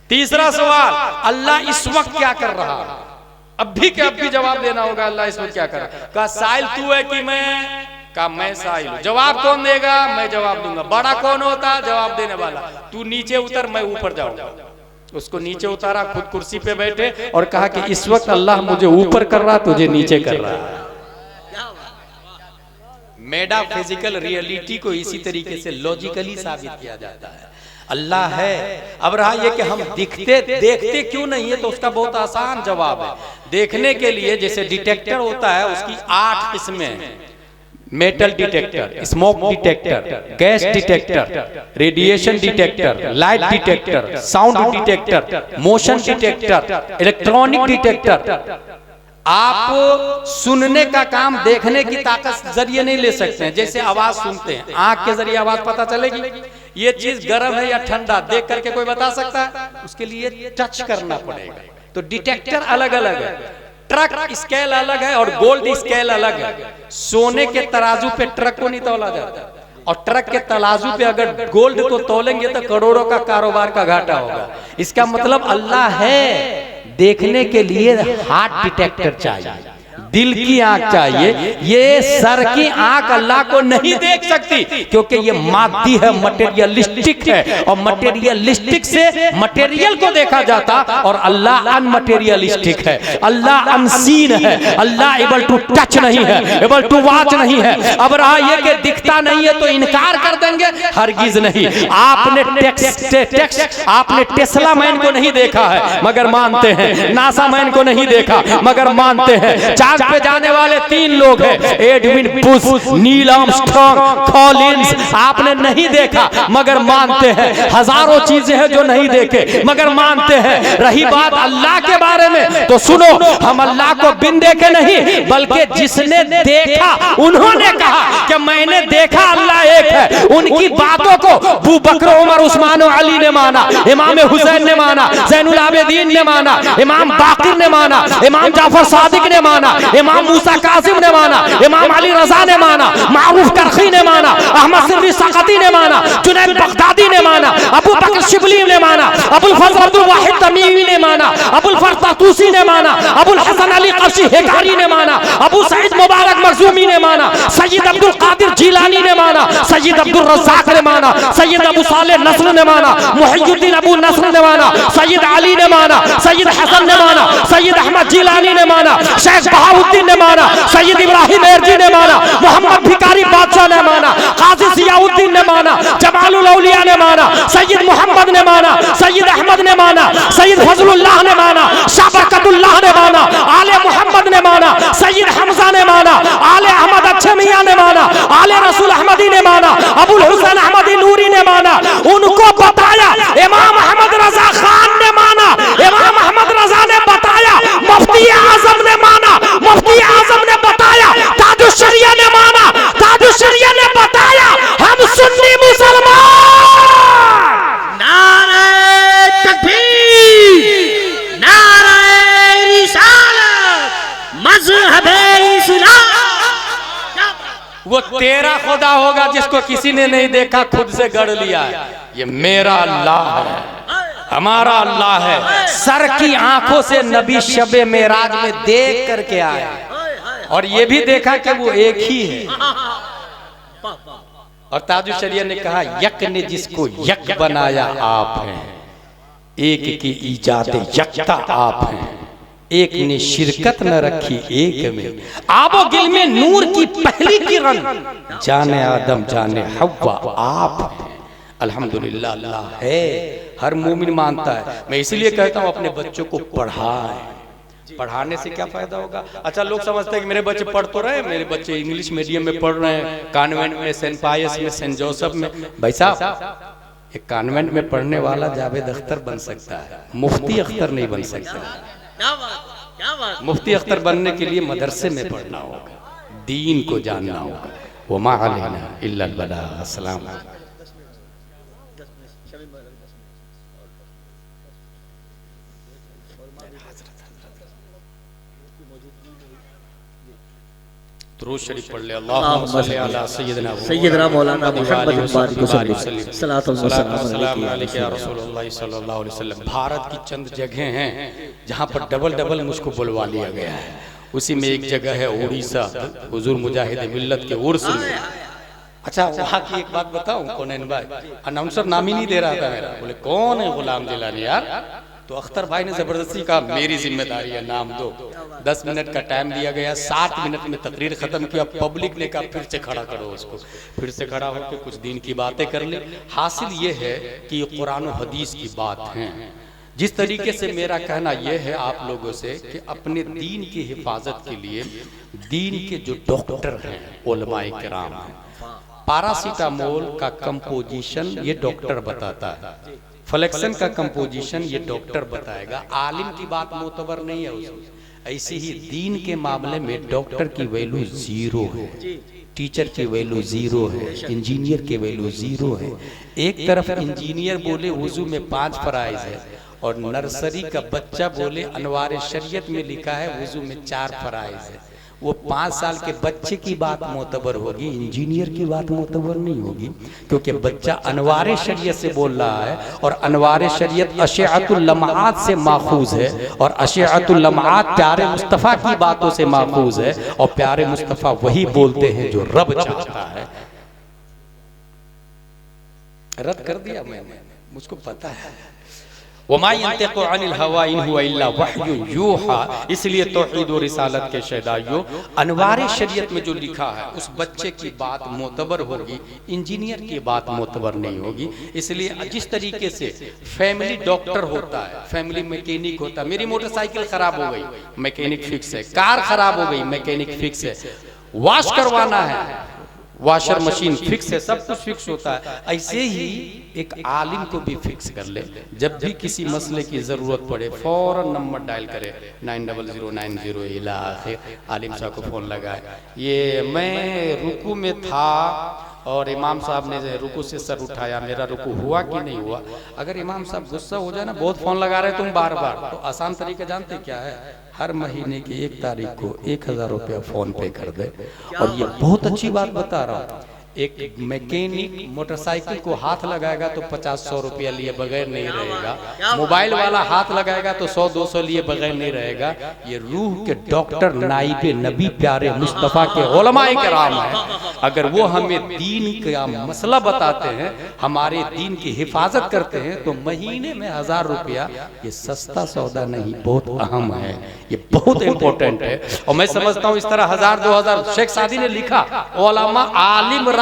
तीसरा सवाल, अल्लाह इस वक्त क्या कर रहा है? अब भी जवाब देना होगा, अल्लाह इस वक्त क्या कर रहा है? कहा साइल तू है कि मैं? कहा मैं साइल हूं। जवाब कौन देगा? मैं जवाब दूंगा। बड़ा कौन होता है जवाब देने वाला? तू नीचे उतर, मैं ऊपर जाऊंगा। उसको नीचे उतारा, खुद कुर्सी पे बैठे और कहा कि इस वक्त अल्लाह मुझे ऊपर कर रहा, तुझे नीचे कर रहा है। मेटाफिजिकल रियलिटी को इसी तरीके से लॉजिकली साबित किया जाता है। अल्लाह है। अब रहा ये कि हम देखते क्यों नहीं है, तो उसका बहुत आसान जवाब है। देखने के लिए जैसे डिटेक्टर होता है, उसकी 8 किस्में हैं। Metal detector, smoke detector, gas detector, radiation detector, light detector, sound detector, motion detector, electronic detector. आप सुनने का काम देखने की ताकत जरिए नहीं ले सकते हैं। जैसे आवाज सुनते हैं, आंख के जरिए आवाज पता चलेगी, ये चीज गर्म है या ठंडा देख करके कोई बता सकता है? उसके लिए टच करना पड़ेगा। तो डिटेक्टर अलग अलग है, ट्रक स्केल अलग है और गोल्ड स्केल अलग है। सोने के तराजू पे ट्रक को नहीं तौला जाता, और ट्रक के तराजू पे अगर गोल्ड को तौलेंगे तो करोड़ों का कारोबार का घाटा होगा। इसका मतलब अल्लाह है। देखने के लिए हार्ट डिटेक्टर चाहिए, दिल की आंख चाहिए। ये सर की आंख अल्लाह को नहीं देख सकती, क्योंकि ये मादी है, मटेरियलिस्टिक है, और मटेरियलिस्टिक से मटेरियल को देखा जाता, और अल्लाह अनमटेरियलिस्टिक है। अल्लाह अनसीन है। अल्लाह एबल टू टच नहीं है, एबल टू वॉच नहीं है। अब रहा ये कि दिखता नहीं है तो इनकार कर देंगे? हरगिज नहीं। आपने टेस्ला मैन को नहीं देखा है मगर मानते हैं, नासा मैन को नहीं देखा मगर मानते हैं। चांद पे जाने वाले 3 लोग हैं, Edwin Bush, Neil Armstrong, Collins. आपने नहीं देखा मगर मानते हैं। हजारों चीजें हैं जो नहीं देखे मगर मानते हैं। रही बात अल्लाह के बारे में, तो सुनो, हम अल्लाह को बिन देखे नहीं, बल्कि जिसने देखा उन्होंने कहा कि मैंने देखा अल्लाह एक है। उनकी बातों को अबू बकर, उमर, उस्मान और अली ने माना, इमाम हुसैन ने माना, ज़ैनुल आबिदीन ने माना, इमाम बाकिर ने माना, इमाम जाफर सादिक ने माना, इमाम मूसा कासिम ने माना, इमाम अली रजा ने माना, मारूफ करखी ने माना, अहमद सिर्री सकती ने माना, जुनैद बगदादी ने माना, अबू बकर शिबली ने माना, अबुल फजल अब्दुल वाहिद तमीमी ने माना, अबुल फरता तूसी ने माना, अबुल हसन अली कशी हेकारी ने माना, अबू सईद मुबारक मखजूमी ने माना, सैयद अब्दुल कादिर जिलानी ने माना, सैयद अब्दुल रज़्ज़ाक ने माना, सैयद अबू सालेह नस्र ने माना, मुहियुद्दीन अबू नस्र ने माना, सैयद अली ने माना, सैयद हसन ने माना, सैयद अहमद जिलानी ने माना, शेख बहाउद्दीन ने माना, सैयद इब्राहिम एरजी ने माना, मोहम्मद भिकारी बादशाह ने माना, काजी जियाउद्दीन ने माना, जमालुल औलिया ने माना, सैयद मोहम्मद ने माना, सैयद अहमद ने माना, सैयद फजलुल्लाह ने माना, शाह बरकतुल्लाह ने माना, आले मोहम्मद ने माना, सैयद हमजा ने माना, आले अहमद अच्छे मियां ने माना, आले रसूल अहमदी ने माना, अबुल हुसैन अहमदी नूरी ने माना। उनको बताया इमाम अहमद रजा खान ने माना, इमाम अहमद रजा ने बताया, मुफ्ती आजम ने माना, मुफ्ती आजम ने बताया, ताजुश्शरिया ने माना, ताजुश्शरिया ने बताया। हम सुन्नी मुसलमान। नारे तकबीर, नारे रिसालत, मज़हबे इस्लाम। वो तेरा खुदा होगा जिसको किसी ने नहीं देखा, खुद से गढ़ लिया है। ये मेरा अल्लाह है, हमारा अल्लाह है। सर की आंखों से नबी शबे मेराज में देख करके आए, और ये भी देखा कि वो एक ही है। और ताजुश्शरिया ने कहा, यक ने जिसको यक बनाया आप हैं, एक की ईजाद यकता आप हैं, एक ने शिरकत न रखी एक में, आबो गिल में नूर की पहली किरण, जाने आदम जाने हव्वा आप हैं। अल्हम्दुलिल्लाह अल्लाह है, हर मोमिन मानता है। मैं इसीलिए कहता हूँ अपने बच्चों को पढ़ाएं। पढ़ाने से क्या फायदा होगा? अच्छा, लोग समझते हैं कि मेरे बच्चे पढ़ तो रहे, मेरे बच्चे इंग्लिश मीडियम में पढ़ रहे हैं, कॉन्वेंट में, सेंट पायस में, सेंट जोसेफ में। भाई साहब, एक कॉन्वेंट में पढ़ने वाला जावेद अख्तर बन सकता है, मुफ्ती अख्तर नहीं बन सकता। मुफ्ती अख्तर बनने के लिए मदरसे में पढ़ना होगा, दीन को जानना होगा। वमा अलैना इल्लल बलाग। अस्सलाम। दुरूद शरीफ पढ़ ले। अल्लाहुम्मा सल्ली अला सय्यदना मौलाना मुहम्मद बारिक वसल्लम सलातो व सलाम अलैका या रसूलुल्लाह सल्लल्लाहु अलैहि वसल्लम। भारत की चंद जगह हैं जहाँ पर डबल डबल मुझको बुलवा लिया गया है। उसी में एक जगह है उड़ीसा, हुजूर मुजाहिद मिल्लत के उर्स में। अच्छा, वहाँ की एक बात बताऊं कौनैन भाई, अनाउंसर नाम ही नहीं दे रहा था मेरा, बोले कौन है गुलाम जिलानी यार, तो अख्तर भाई ने जबरदस्ती कहा मेरी जिम्मेदारी है, नाम दो। 10 मिनट का टाइम दिया गया, 60 मिनट में तकरीर खत्म किया। पब्लिक ने कहा फिर से खड़ा करो उसको, फिर से खड़ा होकर कुछ दिन की बातें कर ली। हासिल ये है कि ये कुरान और हदीस की बात है। जिस तरीके से मेरा कहना यह है आप लोगों से कि अपने दीन की हिफाजत के लिए दीन के जो डॉक्टर हैं उलमाए किराम हैं, पैरासीटामोल का कंपोजिशन ये डॉक्टर बताता है, फ्लेक्सन का कंपोजिशन ये डॉक्टर बताएगा। आलिम की बात मोतबर नहीं है उसमें। ऐसे ही दीन के मामले में डॉक्टर की वैल्यू जीरो है, टीचर की वैल्यू जीरो है, इंजीनियर की वैल्यू जीरो है। एक तरफ इंजीनियर बोले वुजू में 5 फराइज है और नर्सरी का बच्चा बोले अनवार शरीयत में लिखा है वुजू में 4 फराइज है। वो 5 साल के बच्चे की बात मोतबर होगी, इंजीनियर की बात मोतबर नहीं होगी, क्योंकि बच्चा अनवार शरीयत से बोल रहा है और अनवार शरीयत अशअतुल लम्हात से माखूज है और अशअतुल लम्हात प्यारे मुस्तफ़ा की बातों से माखूज है और प्यारे मुस्तफ़ा वही बोलते हैं जो रब चाहता है। रद्द कर दिया मैंने, मुझको पता है। वमा यंतिक़ु अनिल हवा इन हुवा इल्ला वह्युन यूहा। इसलिए तौहीद और रिसालत के शहदाइयों, अनवार शरीयत में जो लिखा है उस बच्चे की बात मोतबर होगी, इंजीनियर की बात मोतबर नहीं होगी। इसलिए जिस तरीके से फैमिली डॉक्टर होता है, फैमिली मैकेनिक होता है। मेरी मोटरसाइकिल खराब हो गई, मैकेनिक फिक्स है। कार खराब हो गई, मैकेनिक फिक्स है। वॉश करवाना है, वॉशर मशीन फिक्स है, सब कुछ फिक्स होता है। ऐसे ही एक आलिम को भी फिक्स कर ले। जब भी किसी मसले की जरूरत पड़े फौरन नंबर डायल करे 90090 इला आखिर, आलिम साहब को फोन लगाए। ये मैं रुकू में था और इमाम साहब ने रुकू से सर उठाया, मेरा रुकू हुआ कि नहीं हुआ। अगर इमाम साहब गुस्सा हो जाए ना, बहुत फोन लगा रहे तुम बार बार, तो आसान तरीका जानते क्या है, हर महीने की 1 तारीख को 1000 रुपया फोन पे कर दे। और ये बहुत अच्छी बात बता रहा हूँ, एक मैकेनिक मोटरसाइकिल को हाथ लगाएगा तो 50-100 रुपया लिए बगैर नहीं रहेगा। मोबाइल वाला हाथ लगाएगा तो 100-200 लिए बगैर नहीं रहेगा। ये रूह के डॉक्टर नाइबे नबी प्यारे मुस्तफ़ा के उलमाए किराम हैं। अगर वो हमें दीन का मसला बताते हैं, हमारे दीन की हिफाजत करते हैं, तो महीने में 1000 रुपया ये सस्ता सौदा नहीं, बहुत अहम है, ये बहुत इंपॉर्टेंट है। और मैं समझता हूँ इस तरह 1000-2000 शेख सादी ने लिखा, उलमा आलिम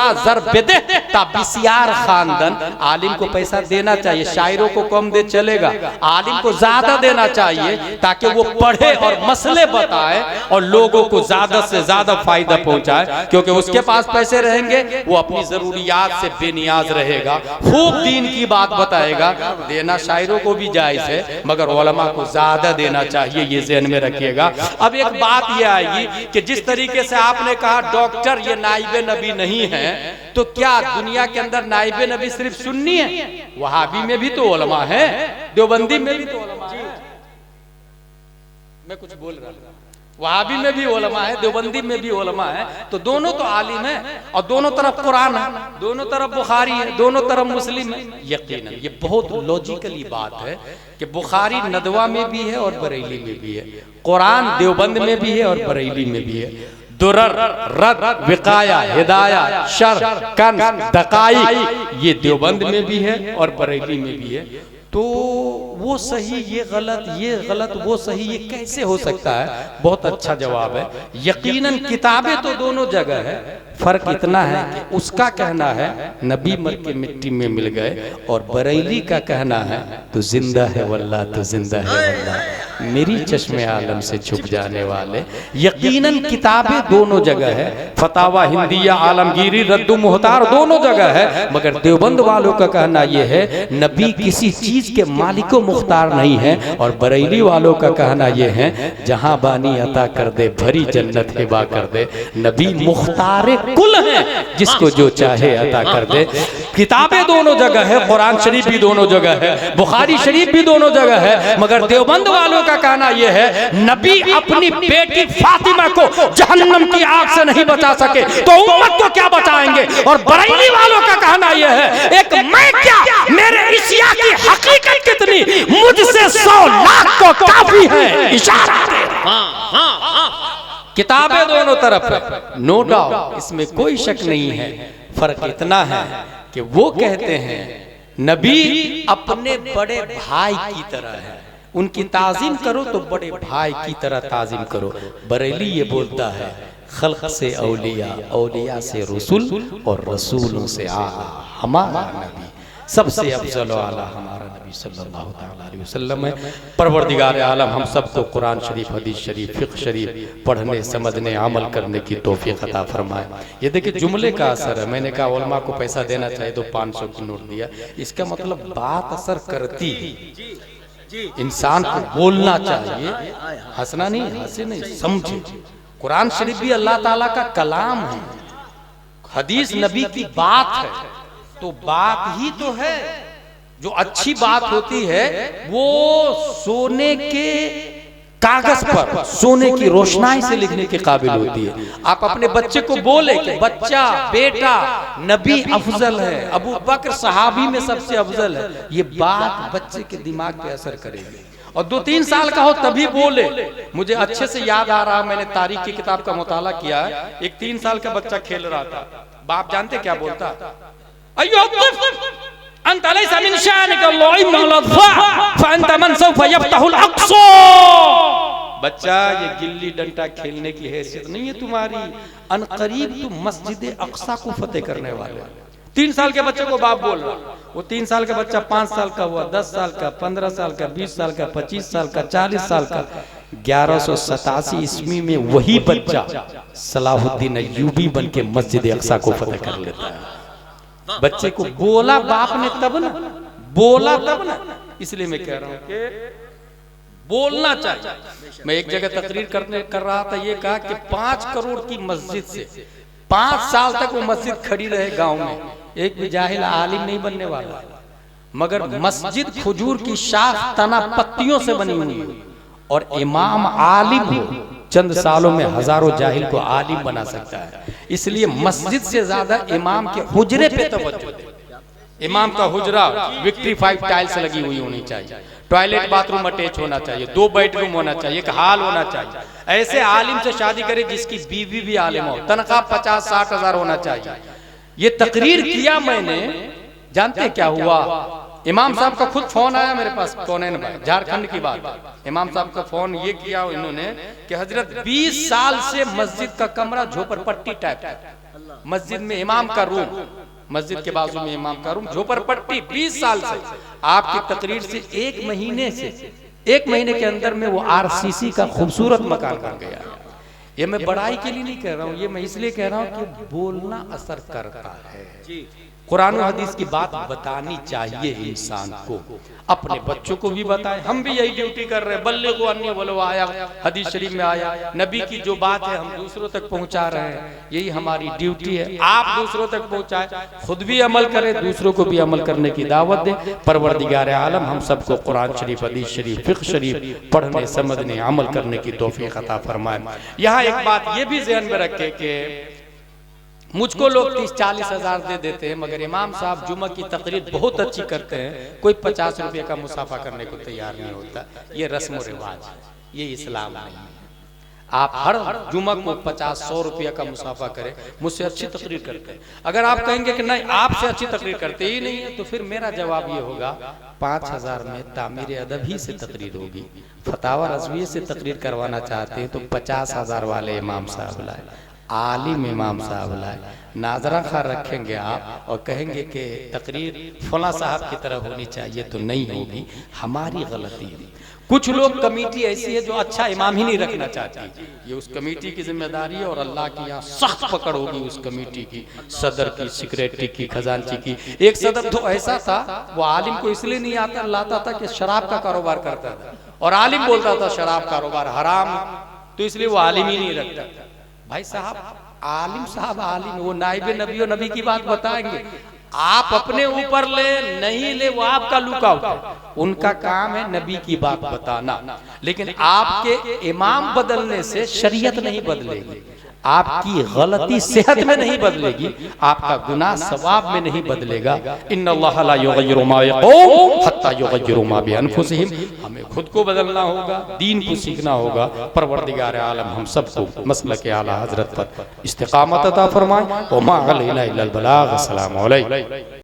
खानदान, आलिम को पैसा देना चाहिए, शायरों को कम दे चलेगा, आलिम को ज्यादा देना चाहिए ताकि वो पढ़े और मसले बताए और लोगों को ज्यादा से ज्यादा फायदा पहुंचाए। क्योंकि उसके पास पैसे रहेंगे, वो अपनी जरूरियात से बेनियाज रहेगा, खूब दीन की बात बताएगा। देना शायरों को भी जायज है, मगर उलमा को ज्यादा देना चाहिए, ये ज़हन में रखिएगा। अब एक बात ये आएगी कि जिस तरीके से आपने कहा डॉक्टर ये नाइबे नबी नहीं है, तो क्या दुनिया के अंदर नाइबे नबी सिर्फ सुन्नी है? वहाबी में भी तो उलमा है, देवबंदी में भी तो उलमा है। मैं कुछ बोल रहा हूं, वहाबी में भी उलमा है, देवबंदी में भी उलमा है। तो दोनों तो आलिम है और दोनों तरफ कुरान है, दोनों तरफ बुखारी है, दोनों तरफ मुस्लिम है। यकीनन ये बहुत लॉजिकली बात है कि बुखारी नदवा में भी है और बरेली में भी है, कुरान देवबंद में भी है और बरेली में भी है। दुरर, रद, विकाया, हिदाया, शर, कन, दकाई ये देवबंद में भी है और बरेली में भी है। तो वो सही ये गलत वो सही, ये कैसे हो सकता है? बहुत अच्छा जवाब है। यकीनन किताबें तो दोनों जगह है, फर्क इतना है कि उसका कहना है नबी मर के मिट्टी में मिल गए और बरेली का कहना है तो जिंदा है वल्लाह, तो जिंदा है वल्लाह, मेरी चश्मे आलम से छुप जाने वाले। यकीनन किताबें दोनों जगह है, फतावा हिंदिया, आलमगीरी, रद्दु मुहतार दोनों जगह है। मगर देवबंद वालों का कहना यह है नबी किसी चीज के मालिको मुख्तार नहीं है, और बरेली वालों का कहना यह है जहां बानी अता कर दे, भरी जन्नत हिबा कर दे, नबी मुख्तार कुल हैं, जिसको जो चाहे अता कर दे। किताबें दोनों जगह है, कुरान शरीफ भी दोनों जगह है, बुखारी शरीफ भी दोनों जगह है, मगर देवबंद वालों का कहना यह है नबी अपनी बेटी फातिमा को जहन्नम की आग से नहीं बचा सके तो उम्मत को क्या बचाएंगे। और बरेली वालों का कहना यह है एक मैं क्या, मेरे इशिया की हकीकत कितनी, मुझसे 100 लाख को काफी है। इशारा किताबें दोनों तरफ है, नो डाउट, इसमें कोई शक नहीं है। फर्क इतना है कि वो कहते हैं नबी अपने बड़े भाई की तरह है, उनकी ताजीम करो तो बड़े भाई की तरह ताजीम करो। बरेली ये बोलता है खल्क से औलिया, औलिया से रसूल और रसूलों से आला। हमारा नबी सबसे अफजल आला हमारा नबी सल्लल्लाहु अलैहि वसल्लम है। परवरदिगार आलम हम सबको कुरान शरीफ, हदीस शरीफ, फिक्र शरीफ पढ़ने, समझने, अमल करने की तौफीक अता फरमाए। ये देखिए जुमले का असर है। मैंने कहा उलमा को पैसा देना चाहिए तो 500 की नोट दिया, इसका मतलब बात असर करती है। इंसान को बोलना चाहिए, हंसना नहीं, हंसे नहीं, समझे। कुरान शरीफ भी अल्लाह ताला का कलाम है, हदीस नबी की बात है, तो बात ही तो है। जो अच्छी बात होती है वो सोने के कागज पर सोने की रोशनाई से लिखने के काबिल होती है। आप अपने बच्चे को बोले कि बच्चा, बेटा, नबी अफजल है, अबू बकर सहाबी में सबसे अफजल है, ये बात बच्चे के दिमाग पे असर करेगी। और 2-3 साल का हो तभी बोले। मुझे अच्छे से याद आ रहा, मैंने तारीख की किताब का मुताला किया है। एक 3 साल का बच्चा खेल रहा था, बाप जानते क्या बोलता, बच्चा ये गिल्ली डंडा खेलने की हैसियत नहीं है तुम्हारी, अनकरीब तुम मस्जिद अक्सा को फतेह करने वाले। 3 साल के बच्चे को बाप बोल रहा। वो 3 साल का बच्चा 5 साल का हुआ, 10 साल का, 15 साल का, 20 साल का, 25 साल का, 40 साल का। 1187 ईस्वी में वही बच्चा सलाहुद्दीन अय्यूबी बन के मस्जिद अक्सा को फतेह कर लेता है। बच्चे को बोला बाप ने तब ना, बोला तब ना। इसलिए मैं कह रहा हूं कि बोलना चाहिए। मैं एक जगह तकरीर कर रहा था, ये कहा कि 5 करोड़ की मस्जिद से 5 साल तक वो मस्जिद खड़ी रहे गांव में, एक भी जाहिल आलिम नहीं बनने वाला। मगर मस्जिद खजूर की शाख तना पत्तियों से बनी हुई है और इमाम आलिम हो, चंद सालों में हजारों जाहिल को आलिम बना सकता है। इसलिए मस्जिद से ज्यादा इमाम के हुजरे पे तवज्जो दे। इमाम का हुजरा विक्ट्रीफाइड टाइल्स लगी हुई होनी चाहिए, टॉयलेट बाथरूम अटैच होना चाहिए, 2 बेडरूम होना चाहिए, एक हाल होना चाहिए। ऐसे आलिम से शादी करे जिसकी बीवी भी आलिम हो, तनख्वाह 50-60 हजार होना चाहिए। ये तकरीर किया मैंने, जानते क्या हुआ, इमाम साहब का खुद फोन आया मेरे पास, कौन है भाई, झारखंड की बात। इमाम साहब का फोन ये किया इन्होंने कि हजरत 20 साल से मस्जिद का कमरा झोपड़पट्टी टाइप, मस्जिद में इमाम का रूम, मस्जिद के बाजू में इमाम का रूम, झोपड़पट्टी 20 साल से। आपकी तकरीर से 1 महीने के अंदर में वो आरसीसी का खूबसूरत मकान बन गया। ये मैं बड़ाई के लिए नहीं कह रहा हूँ, ये मैं इसलिए कह रहा हूँ कि बोलना असर करता है। कुरान और हदीस की बात बतानी चाहिए इंसान को, अपने बच्चों को भी बताएं। हम भी यही ड्यूटी कर रहे हैं, बल्लिगु अन्नी वलो आया, हदीस शरीफ में आया, नबी की जो बात है हम दूसरों तक पहुंचा रहे हैं, यही हमारी ड्यूटी है। आप दूसरों तक पहुंचाएं, खुद भी अमल करें, दूसरों को भी अमल करने की दावत दें। परवरदिगार आलम हम सबको कुरान शरीफ, हदीस शरीफ, फिक्र शरीफ पढ़ने, समझने, अमल करने की तौफीक अता फरमाए। यहाँ एक बात ये भी ज़हन में रखें कि मुझको लोग 30-40 हजार दे देते हैं, मगर इमाम साहब जुम्मा की तकरीर बहुत अच्छी करते हैं, कोई 50 रुपये का मुसाफा करने को तैयार नहीं होता। ये रस्म और रिवाज है, ये इस्लाम नहीं है। आप हर जुम्मा को 50-100 रुपये का मुसाफा करें, मुझसे अच्छी तकरीर करते हैं। अगर आप कहेंगे कि नहीं आपसे अच्छी तकरीर करते ही नहीं है, तो फिर मेरा जवाब ये होगा 5000 में तामीर अदब ही से तकरीर होगी। फतावा रज़विया से तकरीर करवाना चाहते हैं तो 50,000 वाले इमाम साहब लाए, आलिम इमाम साहब लाए, नाजरा खा रखेंगे आप और कहेंगे कि तकरीर फला साहब की तरह होनी चाहिए, तो नहीं होगी। हमारी गलती है। कुछ लोग कमेटी ऐसी है जो अच्छा इमाम ही नहीं रखना चाहती, ये उस कमेटी की जिम्मेदारी है और अल्लाह की यहाँ सख्त पकड़ होगी उस कमेटी की, सदर की, सेक्रेटरी की, खजांची की। एक सदर तो ऐसा था, वो आलिम को इसलिए नहीं आता लाता था कि शराब का कारोबार करता था, और आलिम बोलता था शराब कारोबार हराम, तो इसलिए वो आलिम ही नहीं रखता। भाई साहब आलिम साहब आलिम, वो नाइबे नबी और नबी की बात बताएंगे। आप अपने ऊपर ले नहीं ले, वो आपका लुकआउट है, उनका काम है नबी की बात बताना। लेकिन आपके इमाम बदलने से शरीयत नहीं बदलेगी, आपकी गलती सेहत में नहीं बदलेगी, आपका गुनाह सवाब में नहीं बदलेगा। इन्नल्लाह ला युगय्यिरु मा बिक़ौम हत्ता युगय्यिरु मा बिअनफुसिहिम। हमें खुद को बदलना होगा, दीन को सीखना होगा। परवरदिगार आलम हम सबको मसलक आला हजरत पर इस्तिकामत अता फरमाए। व मा अलैना इल्लल बलाग। अस्सलामु अलैकुम।